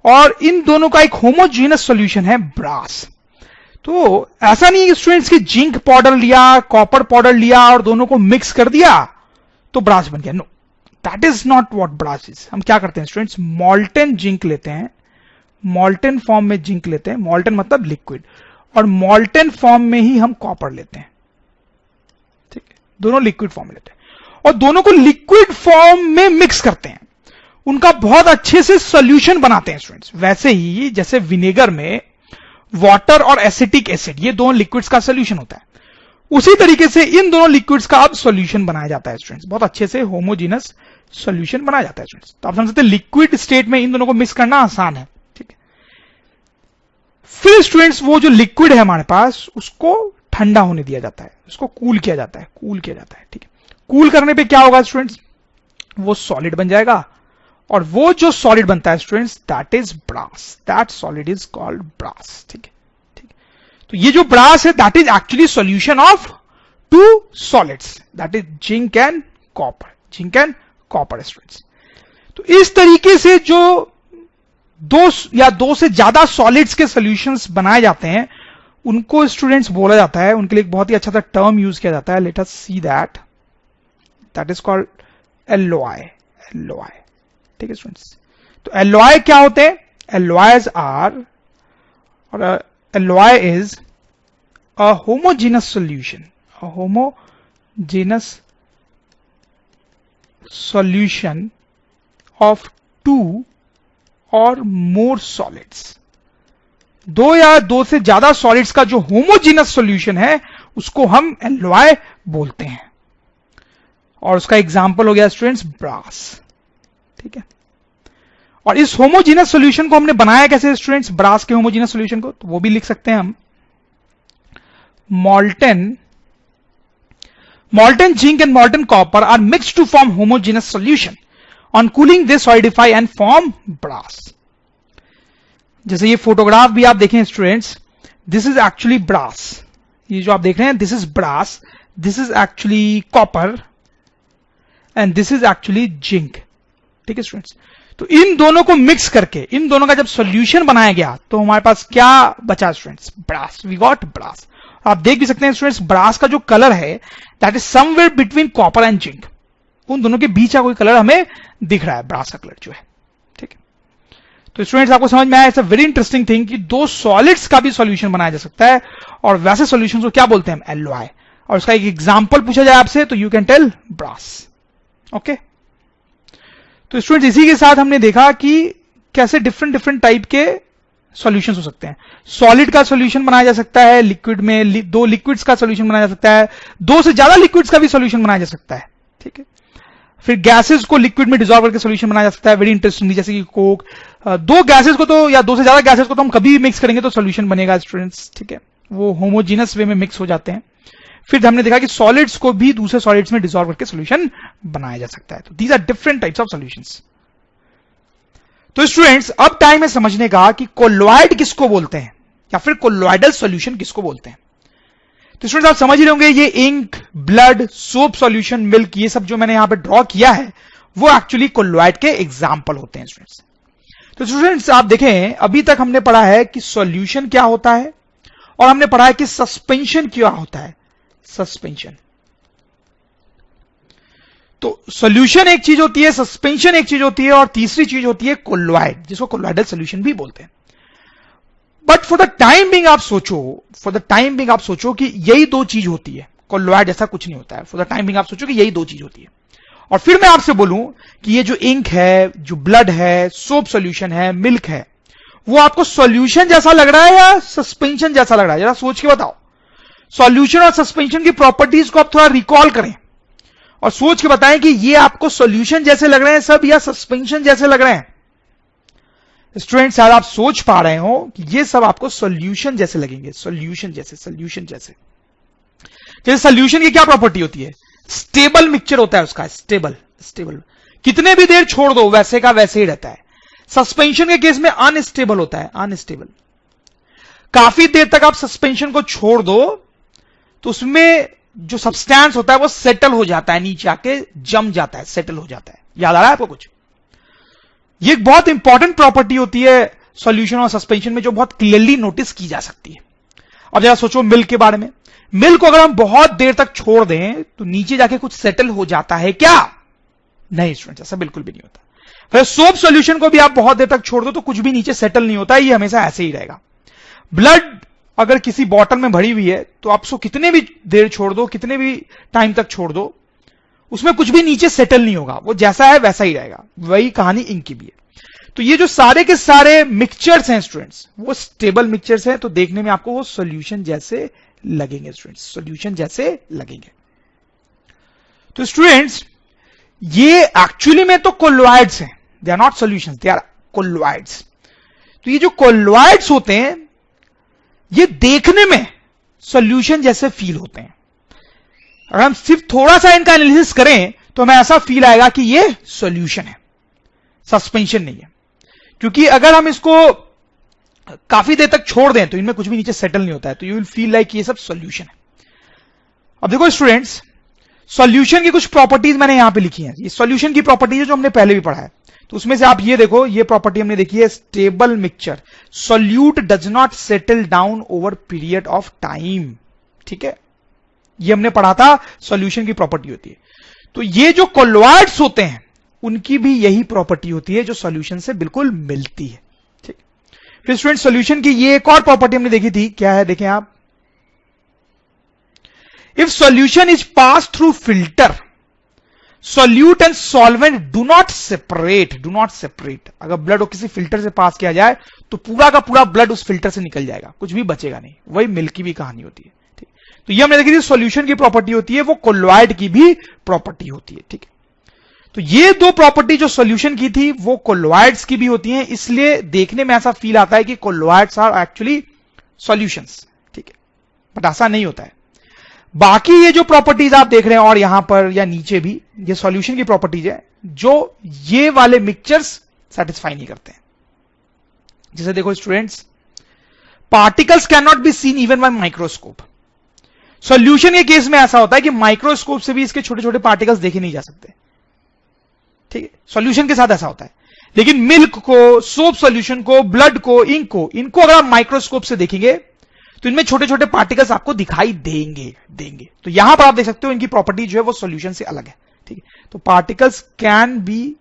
और इन दोनों का एक होमोजीनस सॉल्यूशन है ब्रास। तो ऐसा नहीं है स्टूडेंट्स कि जिंक पाउडर लिया, कॉपर पाउडर लिया और दोनों को मिक्स कर दिया तो ब्रास बन गया। No, that is not what brass is. हम क्या करते हैं स्टूडेंट्स, मॉल्टन जिंक लेते हैं, मॉल्टन फॉर्म में जिंक लेते हैं, मॉल्टन मतलब लिक्विड, और मॉल्टन फॉर्म में ही हम कॉपर लेते हैं। ठीक है, दोनों लिक्विड फॉर्म में लेते हैं और दोनों को लिक्विड फॉर्म में मिक्स करते हैं, उनका बहुत अच्छे से सॉल्यूशन बनाते हैं स्टूडेंट्स। वैसे ही जैसे विनेगर में वाटर और एसिटिक एसिड, ये दोनों लिक्विड्स का सॉल्यूशन होता है, उसी तरीके से इन दोनों लिक्विड्स का अब सॉल्यूशन बनाया जाता है स्टूडेंट्स, बहुत अच्छे से होमोजीनस सॉल्यूशन बनाया जाता है स्टूडेंट्स। तो आप समझ सकते हैं लिक्विड स्टेट में इन दोनों को मिक्स करना आसान है। फिर स्टूडेंट्स वो जो लिक्विड है हमारे पास उसको ठंडा होने दिया जाता है, उसको कूल किया जाता है, ठीक है, कूल करने पे क्या होगा स्टूडेंट्स, वो सॉलिड बन जाएगा, और वो जो सॉलिड बनता है students that is brass, that solid is called brass. ठीक है, तो ये जो ब्रास है that is actually solution of two solids, that is zinc and copper students. तो इस तरीके से जो दो से ज्यादा सॉलिड्स के सॉल्यूशंस बनाए जाते हैं उनको स्टूडेंट्स बोला जाता है, उनके लिए एक बहुत ही अच्छा सा टर्म यूज किया जाता है। Let us see that is called alloy. ठीक है स्टूडेंट्स, तो एलओआई क्या होते हैं? एलओआईज आर, और alloy is a homogeneous solution, solution of two और मोर सॉलिड्स। दो या दो से ज्यादा सॉलिड्स का जो होमोजीनस सॉल्यूशन है उसको हम एलओआई बोलते हैं, और उसका एग्जांपल हो गया स्टूडेंट्स ब्रास। ठीक है, और इस होमोजीनस सॉल्यूशन को हमने बनाया कैसे स्टूडेंट्स, ब्रास के होमोजीनस सॉल्यूशन को, तो वो भी लिख सकते हैं हम, मॉल्टन molten zinc and molten copper are mixed to form homogeneous solution. On cooling they solidify and form brass. जैसे ये फोटोग्राफ भी आप देखें students, this is actually brass. ये जो आप देख रहे हैं this is brass, this is actually copper and this is actually zinc. ठीक है स्टूडेंट्स, तो इन दोनों को मिक्स करके इन दोनों का जब सॉल्यूशन बनाया गया तो हमारे पास क्या बचा students? Brass. We got brass. आप देख भी सकते हैं स्टूडेंट्स, ब्रास का जो कलर है that is somewhere between copper and zinc. उन दोनों के बीच का कोई कलर हमें दिख रहा है, ब्रास का कलर जो है. ठीक है, तो स्टूडेंट्स आपको समझ में आया, it's a very interesting thing कि दो सॉलिड्स का भी सॉल्यूशन बनाया जा सकता है, और वैसे सॉल्यूशन को क्या बोलते हैं? एलॉय. और उसका एक एग्जांपल पूछा जाए आपसे तो you can tell brass. Okay, तो स्टूडेंट्स इसी के साथ हमने देखा कि कैसे डिफरेंट डिफरेंट टाइप के सॉल्यूशंस हो सकते हैं. सॉलिड का सॉल्यूशन बनाया जा सकता है, लिक्विड में दो लिक्विड्स का सॉल्यूशन बनाया जा सकता है, दो से ज्यादा लिक्विड्स का भी सॉल्यूशन बनाया जा सकता है. ठीक है, फिर गैसेस को लिक्विड में डिसॉल्व करके सॉल्यूशन बनाया जा सकता है. वेरी इंटरेस्टिंग, जैसे कि कोक. दो गैसेस को तो या दो से ज्यादा गैसेस को तो हम कभी भी मिक्स करेंगे तो सॉल्यूशन बनेगा स्टूडेंट्स. ठीक है, वो होमोजीनस वे में मिक्स हो जाते हैं. फिर हमने देखा कि सॉलिड्स को भी दूसरे सॉलिड्स में डिसॉल्व करके सॉल्यूशन बनाया जा सकता है. तो these are different types of solutions. तो स्टूडेंट्स अब टाइम है समझने का कि कोलॉइड किसको बोलते हैं या फिर कोलॉइडल सॉल्यूशन किसको बोलते हैं. तो स्टूडेंट्स आप समझ ही होंगे, ये ink, blood, soap solution, milk, ये सब जो मैंने यहां पे ड्रॉ किया है वो एक्चुअली कोलॉइड के एग्जांपल होते हैं स्टूडेंट्स. तो स्टूडेंट्स आप देखें, अभी तक हमने पढ़ा है कि सॉल्यूशन क्या होता है और हमने पढ़ा है कि सस्पेंशन क्या होता है. सस्पेंशन, तो सॉल्यूशन एक चीज होती है, सस्पेंशन एक चीज होती है, और तीसरी चीज होती है कोलॉइड, जिसको कोलॉइडल सॉल्यूशन भी बोलते हैं. But for the time being आप सोचो कि यही दो चीज होती है, कोलॉइड ऐसा कुछ नहीं होता है. फॉर द टाइम बिंग आप सोचो कि यही दो चीज होती है. और फिर मैं आपसे बोलूं कि ये जो इंक है, जो ब्लड है, सोप सॉल्यूशन है, मिल्क है, वो आपको सॉल्यूशन जैसा लग रहा है या सस्पेंशन जैसा लग रहा है? जरा सोच के बताओ. सॉल्यूशन और सस्पेंशन की प्रॉपर्टीज को आप थोड़ा रिकॉल करें और सोच के बताएं कि ये आपको सॉल्यूशन जैसे लग रहे हैं सब या सस्पेंशन जैसे लग रहे हैं. स्टूडेंट्स शायद आप सोच पा रहे हो कि ये सब आपको सॉल्यूशन जैसे लगेंगे. सॉल्यूशन जैसे जैसे सॉल्यूशन की क्या प्रॉपर्टी होती है? स्टेबल मिक्सचर होता है उसका. स्टेबल कितने भी देर छोड़ दो वैसे का वैसे ही रहता है. सस्पेंशन के केस में अनस्टेबल होता है. अनस्टेबल, काफी देर तक आप सस्पेंशन को छोड़ दो तो उसमें जो सब्सटेंस होता है वो सेटल हो जाता है, नीचे आके जम जाता है, सेटल हो जाता है. याद आ रहा है आपको कुछ? ये एक बहुत इंपॉर्टेंट प्रॉपर्टी होती है सॉल्यूशन और सस्पेंशन में, जो बहुत क्लियरली नोटिस की जा सकती है. अब जरा सोचो मिल्क के बारे में. मिल्क को अगर हम बहुत देर तक छोड़ दें तो नीचे जाके कुछ सेटल हो जाता है क्या? नहीं स्टूडेंट्स, ऐसा बिल्कुल भी नहीं होता. फिर सोप सॉल्यूशन को भी आप बहुत देर तक छोड़ दो तो कुछ भी नीचे सेटल नहीं होता है, ये हमेशा ऐसे ही रहेगा. ब्लड अगर किसी बॉटल में भरी हुई है तो आप उसको कितने भी देर छोड़ दो, कितने भी टाइम तक छोड़ दो, उसमें कुछ भी नीचे सेटल नहीं होगा, वो जैसा है वैसा ही रहेगा. वही कहानी इंक की भी है. तो ये जो सारे के सारे मिक्सचर्स हैं स्टूडेंट्स, वो स्टेबल मिक्सचर्स हैं, तो देखने में आपको वो सॉल्यूशन जैसे लगेंगे. स्टूडेंट्स सॉल्यूशन जैसे लगेंगे. तो स्टूडेंट्स ये एक्चुअली में तो कोलॉइड्स हैं, they are not solutions, they are colloids. तो ये जो कोलॉइड्स होते हैं ये देखने में सॉल्यूशन जैसे फील होते हैं. अगर हम सिर्फ थोड़ा सा इनका एनालिसिस करें तो हमें ऐसा फील आएगा कि ये सॉल्यूशन है, सस्पेंशन नहीं है. क्योंकि अगर हम इसको काफी देर तक छोड़ दें तो इनमें कुछ भी नीचे सेटल नहीं होता है, तो यू विल फील लाइक ये सब सॉल्यूशन है. अब देखो स्टूडेंट्स, सॉल्यूशन की कुछ प्रॉपर्टीज मैंने यहां पे लिखी हैं. ये सॉल्यूशन की प्रॉपर्टीज है जो हमने पहले भी पढ़ा है. तो उसमें से आप ये देखो, ये प्रॉपर्टी हमने देखी है, stable mixture, solute does not settle down over period of time. ठीक है, ये हमने पढ़ा था, सॉल्यूशन की प्रॉपर्टी होती है. तो ये जो कोलॉइड्स होते हैं उनकी भी यही प्रॉपर्टी होती है जो सॉल्यूशन से बिल्कुल मिलती है. ठीक, फिर स्टूडेंट सॉल्यूशन की ये एक और प्रॉपर्टी हमने देखी थी, क्या है देखें आप. If solution is pass through filter, solute and solvent do not separate. अगर ब्लड को किसी फिल्टर से पास किया जाए तो पूरा का पूरा ब्लड उस फिल्टर से निकल जाएगा, कुछ भी बचेगा नहीं. वही मिल्क की भी कहानी होती है. ठीक, तो ये हमने देखी थी सॉल्यूशन की प्रॉपर्टी होती है, वो कोलॉइड की भी प्रॉपर्टी होती है. ठीक है, तो ये दो प्रॉपर्टी जो सॉल्यूशन की थी वो कोलॉइड्स की भी होती हैं, इसलिए देखने में ऐसा फील आता है कि कोलॉइड्स आर एक्चुअली सॉल्यूशंस. ठीक है, बट ऐसा नहीं होता है. बाकी ये जो प्रॉपर्टीज आप देख रहे हैं और यहां पर या नीचे भी ये सॉल्यूशन की प्रॉपर्टीज है जो ये वाले मिक्सचर्स सेटिस्फाई नहीं करते हैं। जैसे देखो students, particles can not be seen even by microscope. Solution के केस में ऐसा होता है कि माइक्रोस्कोप से भी इसके छोटे छोटे पार्टिकल्स देखे नहीं जा सकते, ठीक है, सॉल्यूशन के साथ ऐसा होता है। लेकिन मिल्क को, सोप सॉल्यूशन को, ब्लड को, इनको अगर आप माइक्रोस्कोप से देखेंगे तो इनमें छोटे छोटे पार्टिकल्स आपको दिखाई देंगे। तो यहां पर आप देख सकते हो इनकी प्रॉपर्टी जो है वो सॉल्यूशन से अलग है, ठीक है। तो particles can be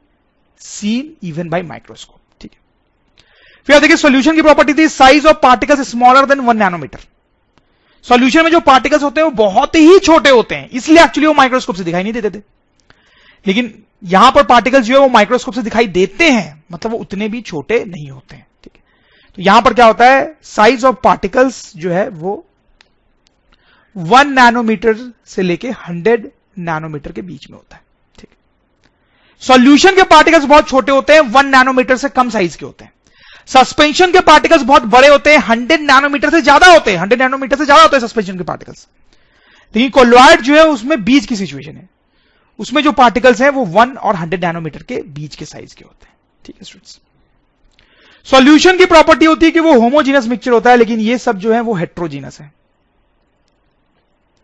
seen even by microscope, ठीक है। फिर देखिए सॉल्यूशन की प्रॉपर्टी थी size of particles smaller than 1 nanometer. Solution में जो पार्टिकल्स होते हैं वो बहुत ही छोटे होते हैं, इसलिए एक्चुअली वो माइक्रोस्कोप से दिखाई नहीं देते थे। लेकिन यहां पर पार्टिकल्स जो है वो माइक्रोस्कोप से दिखाई देते हैं, मतलब वो उतने भी छोटे नहीं होते हैं, ठीक है। तो यहां पर क्या होता है, साइज ऑफ पार्टिकल्स जो है वो 1 नैनोमीटर से लेके 100 नैनोमीटर के बीच में होता है, ठीक है। सॉल्यूशन के पार्टिकल्स बहुत छोटे होते हैं, 1 नैनोमीटर से कम साइज के होते हैं। सस्पेंशन के पार्टिकल्स बहुत बड़े होते हैं, 100 नैनोमीटर से ज्यादा होते हैं, 100 नैनोमीटर से ज्यादा होते हैं सस्पेंशन के पार्टिकल्स। लेकिन कोलॉइड जो है उसमें बीच की सिचुएशन है, उसमें जो पार्टिकल्स हैं वो 1 और 100 नैनोमीटर के बीच के साइज के होते हैं, ठीक है स्टूडेंट्स। सॉल्यूशन की प्रॉपर्टी होती है कि वो होमोजीनस मिक्सचर होता है, लेकिन ये सब जो है वो हेट्रोजीनस है,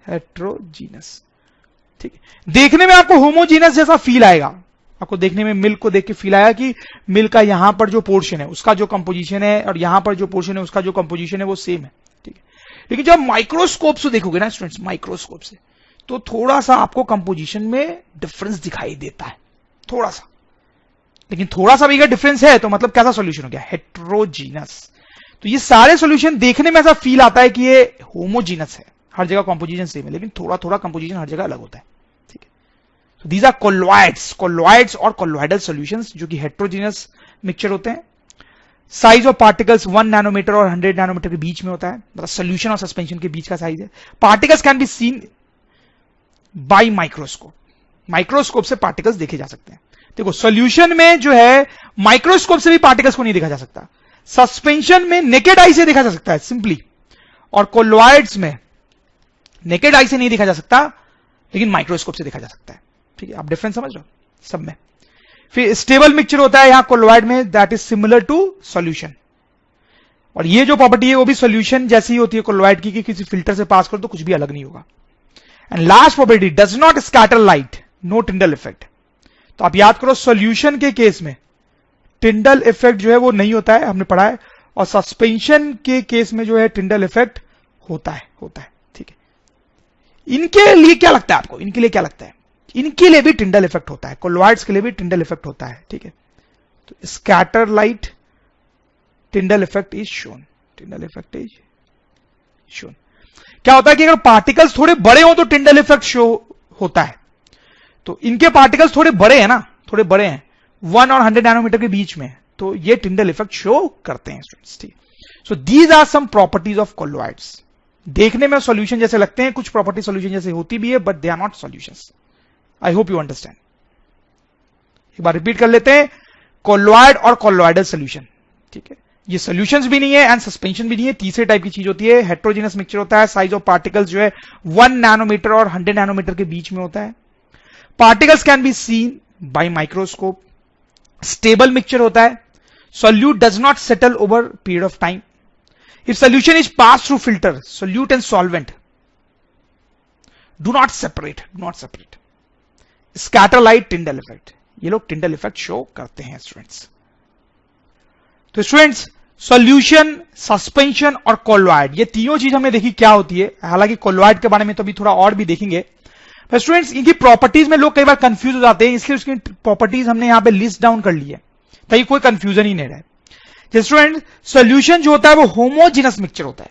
हेट्रोजीनस, ठीक है। देखने में आपको होमोजीनस जैसा फील आएगा, आपको देखने में मिल्क को देख के फील आया कि मिल्क का यहां पर जो पोर्शन है उसका जो कंपोजिशन है और यहां पर जो पोर्शन है उसका जो कंपोजिशन है वो सेम है, ठीक है। लेकिन जब माइक्रोस्कोप से देखोगे ना स्टूडेंट्स, माइक्रोस्कोप से, तो थोड़ा सा आपको कंपोजिशन में डिफरेंस दिखाई देता है, थोड़ा सा। लेकिन थोड़ा सा भी अगर डिफरेंस है तो मतलब कैसा सॉल्यूशन हो गया, हेट्रोजीनस। तो ये सारे सॉल्यूशन देखने में ऐसा फील आता है कि ये होमोजीनस है, हर जगह कंपोजिशन सेम है, लेकिन थोड़ा थोड़ा कंपोजिशन हर जगह अलग होता है, ठीक है। तो दीज आर कोलॉइड्स और कोलॉइडल सॉल्यूशंस जो कि हेट्रोजीनस मिक्सचर होते हैं। साइज ऑफ पार्टिकल्स 1 नैनोमीटर और 100 नैनोमीटर के बीच में होता है, मतलब सॉल्यूशन और सस्पेंशन के बीच का साइज है। Particles can be seen by microscope, microscope से पार्टिकल्स देखे जा सकते हैं। देखो सॉल्यूशन में जो है माइक्रोस्कोप से भी पार्टिकल्स को नहीं देखा जा सकता, सस्पेंशन में नेकेड आई से देखा जा सकता है सिंपली, और कोलॉइड्स में नेकेड आई से नहीं देखा जा सकता लेकिन माइक्रोस्कोप से देखा जा सकता है, ठीक है। आप डिफरेंस समझ रहे हो सब में। फिर स्टेबल मिक्सचर होता है यहां कोलॉइड में, that is similar to solution, और ये जो प्रॉपर्टी है वो भी सॉल्यूशन जैसी ही होती है कोलॉइड की, कि किसी फिल्टर से पास करो तो कुछ भी अलग नहीं होगा। And last property, does not scatter light, no Tyndall effect. तो आप याद करो सॉल्यूशन के केस में टिंडल इफेक्ट जो है वो नहीं होता है, हमने पढ़ा है, और सस्पेंशन के केस में जो है टिंडल इफेक्ट होता है, ठीक है। इनके लिए क्या लगता है आपको, इनके लिए क्या लगता है, इनके लिए भी टिंडल इफेक्ट होता है, कोलॉइड्स के लिए भी टिंडल इफेक्ट होता है, ठीक है। तो scatter light Tyndall effect is shown, Tyndall effect is shown. क्या होता है कि अगर पार्टिकल्स थोड़े बड़े हो तो टिंडल इफेक्ट शो होता है, तो इनके पार्टिकल्स थोड़े बड़े हैं ना, थोड़े बड़े हैं 1 और 100 नैनोमीटर के बीच में, तो ये टिंडल इफेक्ट शो करते हैं स्टूडेंट्स, ठीक। So these are some properties of colloids. देखने में सॉल्यूशन जैसे लगते हैं, कुछ प्रॉपर्टी सॉल्यूशन जैसे होती भी है, but they are not solutions. I hope you understand. एक बार रिपीट कर लेते हैं, कोलॉइड और कोलॉइडल सॉल्यूशन, ठीक है। ये सॉल्यूशंस भी नहीं है एंड सस्पेंशन भी नहीं है, तीसरे टाइप की चीज होती है। हेट्रोजीनस मिक्सचर होता है, साइज ऑफ पार्टिकल्स जो है 1 नैनोमीटर और 100 नैनोमीटर के बीच में होता है। Particles can be seen by microscope. Stable mixture होता है, solute does not settle over period of time. If solution is passed through filter, solute and solvent do not separate, scatter light, Tyndall effect, ये लोग Tyndall effect show करते हैं students. तो students solution, suspension और colloid, ये तीनों चीज हमने देखी क्या होती है। हालांकि कोलॉइड के बारे में तो अभी थोड़ा और भी देखेंगे, पर स्टूडेंट्स इनकी प्रॉपर्टीज में लोग कई बार कंफ्यूज हो जाते हैं, इसलिए उसकी प्रॉपर्टीज हमने यहां पे लिस्ट डाउन कर ली है ताकि कोई कंफ्यूजन ही नहीं रहे। जैसे स्टूडेंट सॉल्यूशन जो होता है वो होमोजीनस मिक्सचर होता है।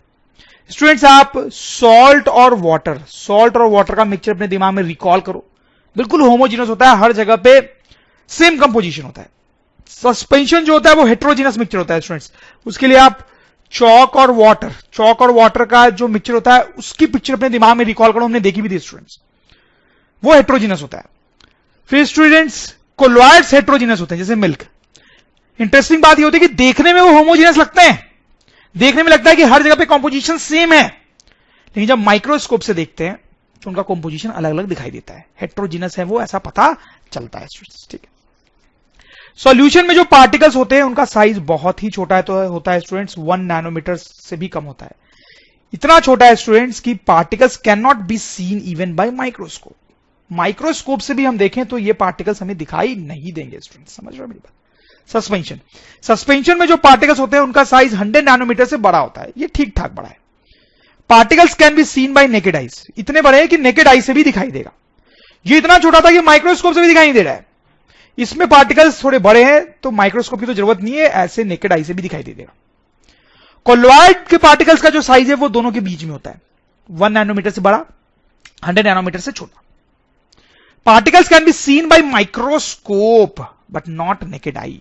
स्टूडेंट्स आप सॉल्ट और वाटर का मिक्सचर अपने दिमाग में रिकॉल करो, बिल्कुल होमोजीनस होता है, हर जगह पे सेम कंपोजिशन होता है। सस्पेंशन जो होता है वो हेट्रोजीनस मिक्सचर होता है स्टूडेंट्स, उसके लिए आप चॉक और वाटर का जो मिक्सचर होता है उसकी पिक्चर अपने दिमाग में रिकॉल करो, हमने देखी भी थी स्टूडेंट्स, वो हेट्रोजीनस होता है। फिर स्टूडेंट्स कोलॉइड्स हेट्रोजीनस होते हैं, जैसे मिल्क। इंटरेस्टिंग बात ये होती है कि देखने में वो होमोजीनस लगते हैं, देखने में लगता है कि हर जगह पे कंपोजिशन सेम है, लेकिन जब माइक्रोस्कोप से देखते हैं तो उनका कॉम्पोजिशन अलग अलग दिखाई देता है, हेट्रोजीनस है वो, ऐसा पता चलता है स्टूडेंट्स, ठीक है। सॉल्यूशन में जो पार्टिकल्स होते हैं उनका साइज बहुत ही छोटा है, तो होता है स्टूडेंट्स 1 नैनोमीटर से भी कम होता है। इतना छोटा है स्टूडेंट्स कि particles can not be seen even by microscope. Microscope से भी हम देखें तो ये पार्टिकल्स हमें दिखाई नहीं देंगे स्टूडेंट्स, समझ रहे हो मेरी बात। सस्पेंशन, सस्पेंशन में जो पार्टिकल्स होते हैं उनका साइज 100 नैनोमीटर से बड़ा होता है, ये ठीक ठाक बड़ा है। Particles can be seen by naked eyes, इतने बड़े हैं कि नेकेड आई से भी दिखाई देगा। ये इतना छोटा था कि माइक्रोस्कोप से भी दिखाई नहीं दे रहा है। इसमें पार्टिकल्स थोड़े बड़े हैं तो माइक्रोस्कोप की तो जरूरत नहीं है, ऐसे नेकेड आई से भी दिखाई दे देगा। कोलॉइड के पार्टिकल्स का जो साइज है वो दोनों के बीच में होता है, 1 नैनोमीटर से बड़ा, 100 नैनोमीटर से छोटा। Particles can be seen by microscope but not naked eye,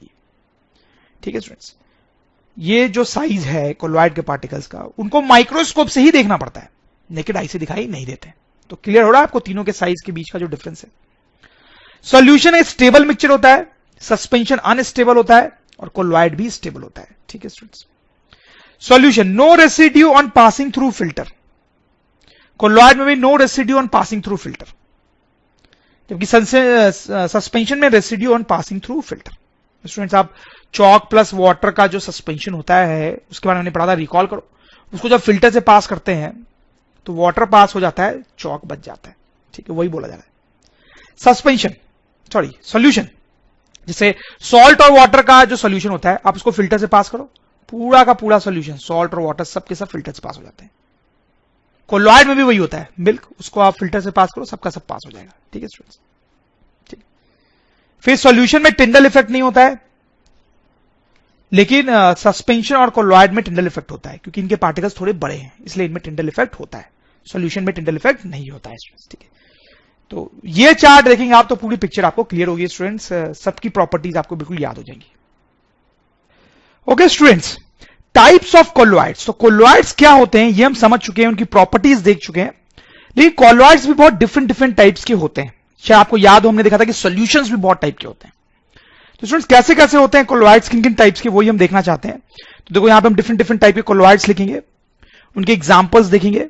ठीक है स्टूडेंट्स। ये जो साइज है कोलॉइड के पार्टिकल्स का, उनको माइक्रोस्कोप से ही देखना पड़ता है, नेकेड आई से दिखाई नहीं देते। तो क्लियर हो रहा है आपको तीनों के साइज के बीच का जो डिफरेंस है। सॉल्यूशन एक स्टेबल मिक्सचर होता है, सस्पेंशन अनस्टेबल होता है, और कोलॉइड भी स्टेबल होता है, ठीक है students. Solution, no residue on passing through filter. Colloid में भी no residue on passing through filter, जबकि सस्पेंशन में residue on passing through filter. Students आप चॉक प्लस वाटर का जो सस्पेंशन होता है उसके बारे में पढ़ा था, रिकॉल करो। उसको जब फिल्टर से पास करते हैं तो वाटर पास हो जाता है, चॉक बच जाता है, ठीक है, वही बोला जा रहा है। सस्पेंशन सॉल्यूशन, जैसे सॉल्ट और वाटर का जो सॉल्यूशन होता है, आप उसको फिल्टर से पास करो, पूरा का पूरा सॉल्यूशन सॉल्ट और वाटर सबके सब फिल्टर से पास हो जाते हैं। कोलॉइड में भी वही होता है, मिल्क, उसको आप फिल्टर से पास करो, सबका सब पास हो जाएगा, ठीक है स्टूडेंट्स, ठीक। फिर सॉल्यूशन में टिंडल इफेक्ट नहीं होता है, लेकिन सस्पेंशन और कोलॉइड में टिंडल इफेक्ट होता है, क्योंकि इनके पार्टिकल्स थोड़े बड़े हैं, इसलिए इनमें टिंडल इफेक्ट होता है। सॉल्यूशन में टिंडल इफेक्ट नहीं होता है स्टूडेंट्स, ठीक है। तो ये चार्ट देखेंगे आप तो पूरी पिक्चर आपको क्लियर होगी स्टूडेंट्स, सबकी प्रॉपर्टीज आपको बिल्कुल याद हो जाएंगी। Okay students, types of colloids. तो कोलॉइड्स क्या होते हैं ये हम समझ चुके हैं, उनकी प्रॉपर्टीज देख चुके हैं, लेकिन कोलॉइड्स भी बहुत डिफरेंट डिफरेंट टाइप्स के होते हैं। शायद आपको याद हो, हमने देखा था कि सॉल्यूशंस भी बहुत टाइप के होते हैं। तो स्टूडेंट्स कैसे कैसे होते हैं कोलॉइड्स, किन किन टाइप्स के, वही हम देखना चाहते हैं। तो देखो यहां पे हम डिफरेंट डिफरेंट टाइप के कोलॉइड्स लिखेंगे, उनके एग्जांपल्स देखेंगे।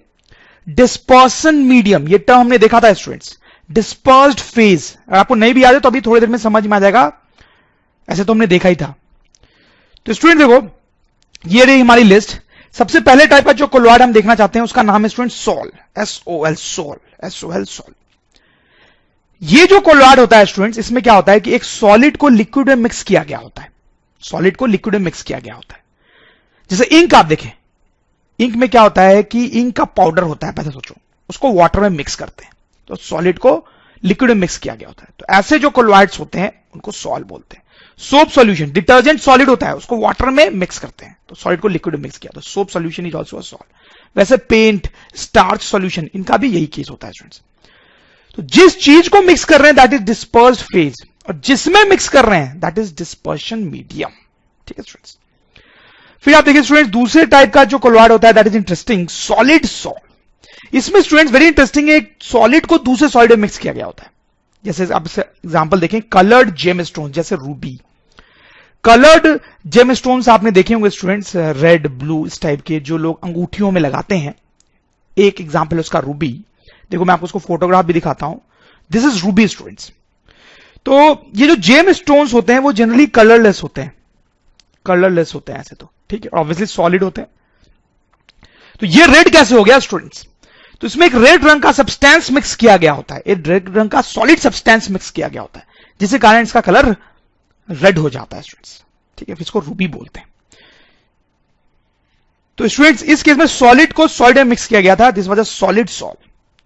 डिस्पर्सन मीडियम, ये टर्म हमने देखा था स्टूडेंट्स, डिस्पर्स्ड फेज। अगर आपको नहीं भी याद है तो अभी थोड़ी देर में समझ में आ जाएगा, ऐसे तो हमने देखा ही था। तो स्टूडेंट देखो ये रही हमारी लिस्ट। सबसे पहले टाइप का जो कोलॉइड हम देखना चाहते हैं उसका नाम है student sol, SOL, sol, SOL, sol. ये जो कोलॉइड होता है स्टूडेंट्स, इसमें क्या होता है कि एक सॉलिड को लिक्विड में मिक्स किया गया होता है, सॉलिड को लिक्विड में मिक्स किया गया होता है। जैसे इंक आप देखें, इंक में क्या होता है कि इंक का पाउडर होता है, पहले सोचो, उसको वाटर में मिक्स करते हैं, तो सॉलिड को लिक्विड में मिक्स किया गया होता है। तो ऐसे जो कोलॉइड्स होते हैं उनको सॉल बोलते हैं। सोप सॉल्यूशन, डिटर्जेंट सॉलिड होता है, उसको वाटर में मिक्स करते हैं, तो सॉलिड को लिक्विड में मिक्स किया, तो soap solution is also a sol. वैसे पेंट, स्टार्च सॉल्यूशन, इनका भी यही केस होता है स्टूडेंट्स। तो जिस चीज को मिक्स कर रहे हैं दैट इज डिस्पर्स्ड फेज, और जिसमें मिक्स कर रहे हैं दैट इज डिस्पर्शन मीडियम, ठीक है स्टूडेंट्स। फिर आप देखिए स्टूडेंट्स दूसरे टाइप का जो कोलॉइड होता है that is interesting, solid sol. इसमें स्टूडेंट्स वेरी इंटरेस्टिंग है, एक सॉलिड को दूसरे सॉलिड में मिक्स किया गया होता है। जैसे आप एग्जांपल देखें, कलर्ड जेमस्टोन, जैसे रूबी। कलर्ड जेमस्टोन्स आपने देखे होंगे स्टूडेंट्स, रेड, ब्लू, इस टाइप के, जो लोग अंगूठियों में लगाते हैं। एक एग्जांपल है उसका रूबी। देखो मैं आपको उसको फोटोग्राफ भी दिखाता हूं, दिस इज रूबी स्टूडेंट्स। तो ये जो जेम स्टोन्स होते हैं वो जनरली कलरलेस होते हैं, कलरलेस होते हैं ऐसे तो, ठीक है, ऑब्वियसली सॉलिड होते हैं। तो ये रेड कैसे हो गया स्टूडेंट्स? तो इसमें एक रेड रंग का सब्सटेंस मिक्स किया गया होता है, एक रेड रंग का सॉलिड सब्सटेंस मिक्स किया गया होता है, जिसके कारण इसका कलर रेड हो जाता है स्टूडेंट्स, ठीक है, इसको रूबी बोलते हैं। तो स्टूडेंट्स इस केस में सॉलिड को सॉलिड में मिक्स किया गया था, this was a solid sol,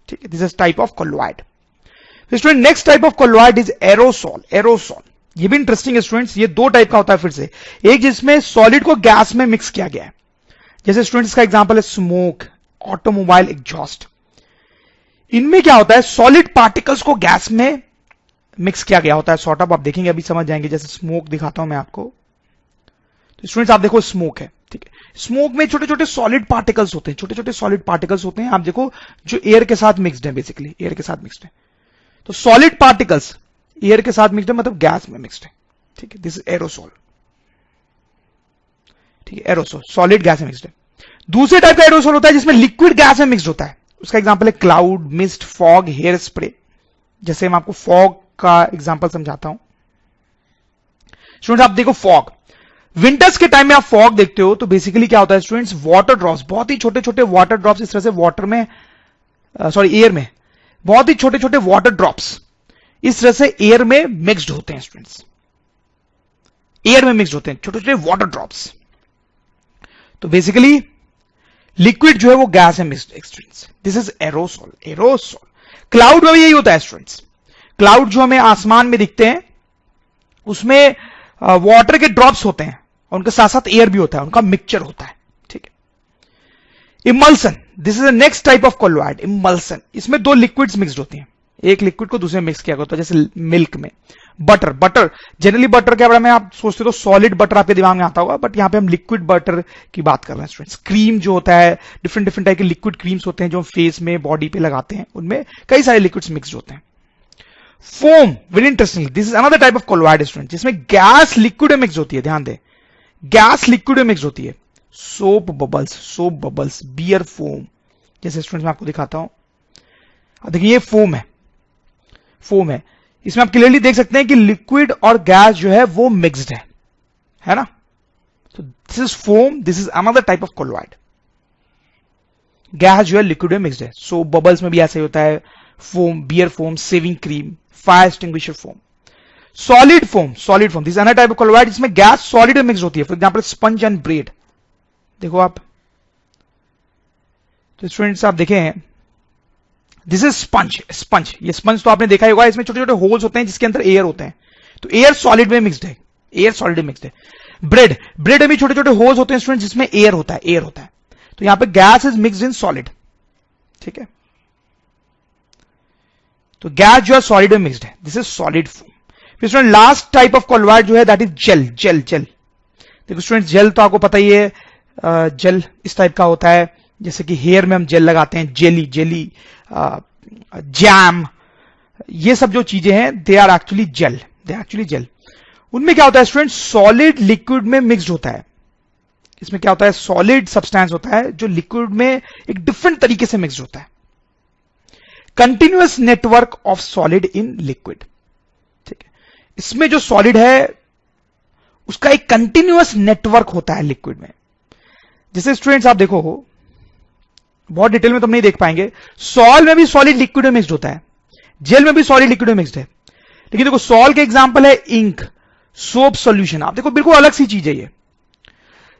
ठीक है, this is type of colloid. Student next type of colloid is aerosol, aerosol. ये भी इंटरेस्टिंग है स्टूडेंट्स, ये दो टाइप का होता है फिर से, एक जिसमें सॉलिड को गैस में मिक्स किया गया है, जैसे स्टूडेंट्स का एग्जांपल है स्मोक, ऑटोमोबाइल एग्जॉस्ट। इनमें क्या होता है, सॉलिड पार्टिकल्स को गैस में मिक्स किया गया होता है, सॉर्ट ऑफ, आप देखेंगे अभी समझ जाएंगे। जैसे स्मोक दिखाता हूं मैं आपको, तो स्टूडेंट्स आप देखो स्मोक है, ठीक है, स्मोक में छोटे छोटे सॉलिड पार्टिकल्स होते हैं, छोटे छोटे सॉलिड पार्टिकल्स होते हैं, आप देखो जो एयर के साथ मिक्सड है, बेसिकली एयर के साथ मिक्सड है। तो सॉलिड पार्टिकल्स एयर के साथ मिक्सड है, मतलब गैस में मिक्सड है, ठीक है, दिस इज एरोसोल, ठीक है, एरोसोल सॉलिड गैस में मिक्सड है। दूसरे टाइप का एरोसोल होता है जिसमें लिक्विड गैस में मिक्सड होता है, उसका एग्जांपल है cloud, mist, fog, hair spray. जैसे मैं आपको फॉग का एग्जांपल समझाता हूं। स्टूडेंट्स आप देखो फॉग, विंटर्स के टाइम में आप फॉग देखते हो तो बेसिकली क्या होता है स्टूडेंट्स, वाटर ड्रॉप्स, बहुत ही छोटे छोटे वाटर ड्रॉप्स इस तरह से वाटर में एयर में बहुत ही छोटे छोटे वाटर ड्रॉप्स इस तरह से एयर में मिक्स्ड होते हैं स्टूडेंट्स, एयर में मिक्स्ड होते हैं छोटे छोटे वाटर ड्रॉप्स। तो बेसिकली लिक्विड जो है वो गैस है mixed students, this is aerosol. Aerosol cloud में भी यही होता है स्टूडेंट्स, क्लाउड जो हमें आसमान में दिखते हैं उसमें वाटर के ड्रॉप्स होते हैं और उनके साथ साथ एयर भी होता है, उनका मिक्सचर होता है, ठीक है। Emulsion, this is the next type of colloid, emulsion. इसमें दो लिक्विड्स मिक्स्ड होती हैं, एक लिक्विड को दूसरे में मिक्स किया होता है, जैसे मिल्क में। बटर, बटर जनरली बटर के बारे में आप सोचते हो तो सॉलिड बटर आपके दिमाग में आता होगा, बट यहां पे हम लिक्विड बटर की बात कर रहे हैं स्टूडेंट्स। क्रीम जो होता है, डिफरेंट डिफरेंट टाइप के लिक्विड क्रीम्स होते हैं जो हम फेस में बॉडी पे लगाते हैं, उनमें कई सारे लिक्विड्स मिक्स्ड होते हैं। Foam, very interesting, this is another type of colloid student, जिसमें गैस लिक्विड में मिक्स होती है, ध्यान दें गैस लिक्विड में मिक्स होती है। Soap bubbles, soap bubbles, beer foam, जैसे स्टूडेंट्स मैं आपको दिखाता हूं। देखिए ये फोम है, फोम है, इसमें आप क्लियरली देख सकते हैं कि लिक्विड और गैस जो है वो मिक्स्ड है ना। तो this is foam, this is another type of colloid, gas जो है लिक्विड में मिक्स्ड है। सो बबल्स में भी ऐसा ही होता है, foam, beer foam, shaving cream, fire extinguisher foam. Solid foam, solid foam, this another type of colloid जिसमें गैस सॉलिड में मिक्स होती है, for example sponge and bread. देखो आप, तो स्टूडेंट्स आप देखें, दिस इज स्पंज, स्पंज, ये स्पंज तो आपने देखा ही होगा, इसमें छोटे छोटे होल्स होते हैं जिसके अंदर एयर होते हैं, तो एयर सॉलिड में मिक्स्ड है, एयर सॉलिड में मिक्स्ड है। ब्रेड, ब्रेड में भी छोटे छोटे होल्स होते हैं स्टूडेंट जिसमें एयर होता है, एयर होता है, तो यहां पे gas is mixed in solid, ठीक है। तो गैस जो है सॉलिड में मिक्स्ड है, दिस इज सॉलिड फोम। फिर student last type of colloid जो है that is gel, gel, gel. देखो स्टूडेंट जेल तो आपको पता ही है, जेल इस टाइप का होता है, जैसे कि हेयर में हम जेल लगाते हैं, जेली, जेली, जैम, ये सब जो चीजें हैं they are actually gel, they are actually gel. उनमें क्या होता है स्टूडेंट, सॉलिड लिक्विड में मिक्स्ड होता है। इसमें क्या होता है, सॉलिड सब्सटेंस होता है जो लिक्विड में एक डिफरेंट तरीके से मिक्स्ड होता है। Continuous network of solid in liquid, ठीक है। इसमें जो सॉलिड है उसका एक कंटिन्यूअस नेटवर्क होता है लिक्विड में। जैसे स्टूडेंट्स आप देखो, बहुत डिटेल में तो हम नहीं देख पाएंगे, सॉल में भी सॉलिड लिक्विड में मिक्स्ड होता है, जेल में भी सॉलिड लिक्विड में मिक्स्ड है। लेकिन देखो सॉल के एग्जांपल है इंक, सोप सॉल्यूशन, आप देखो बिल्कुल अलग सी चीज है ये।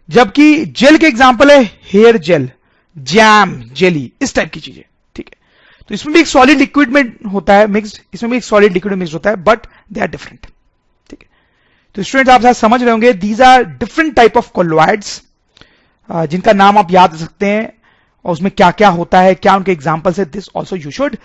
जबकि जेल के एग्जांपल है हेयर जेल, जैम, जेली, इस टाइप की चीजें, ठीक है। तो इसमें भी एक सॉलिड लिक्विड में होता है मिक्स्ड, इसमें भी एक सॉलिड लिक्विड में मिक्स्ड होता है, बट दे आर डिफरेंट, ठीक है। तो स्टूडेंट्स आप शायद समझ रहे होंगे, these are different type of colloids जिनका नाम आप याद रख सकते हैं और उसमें क्या क्या होता है, क्या उनके एग्जांपल्स है, दिस ऑल्सो यू शुड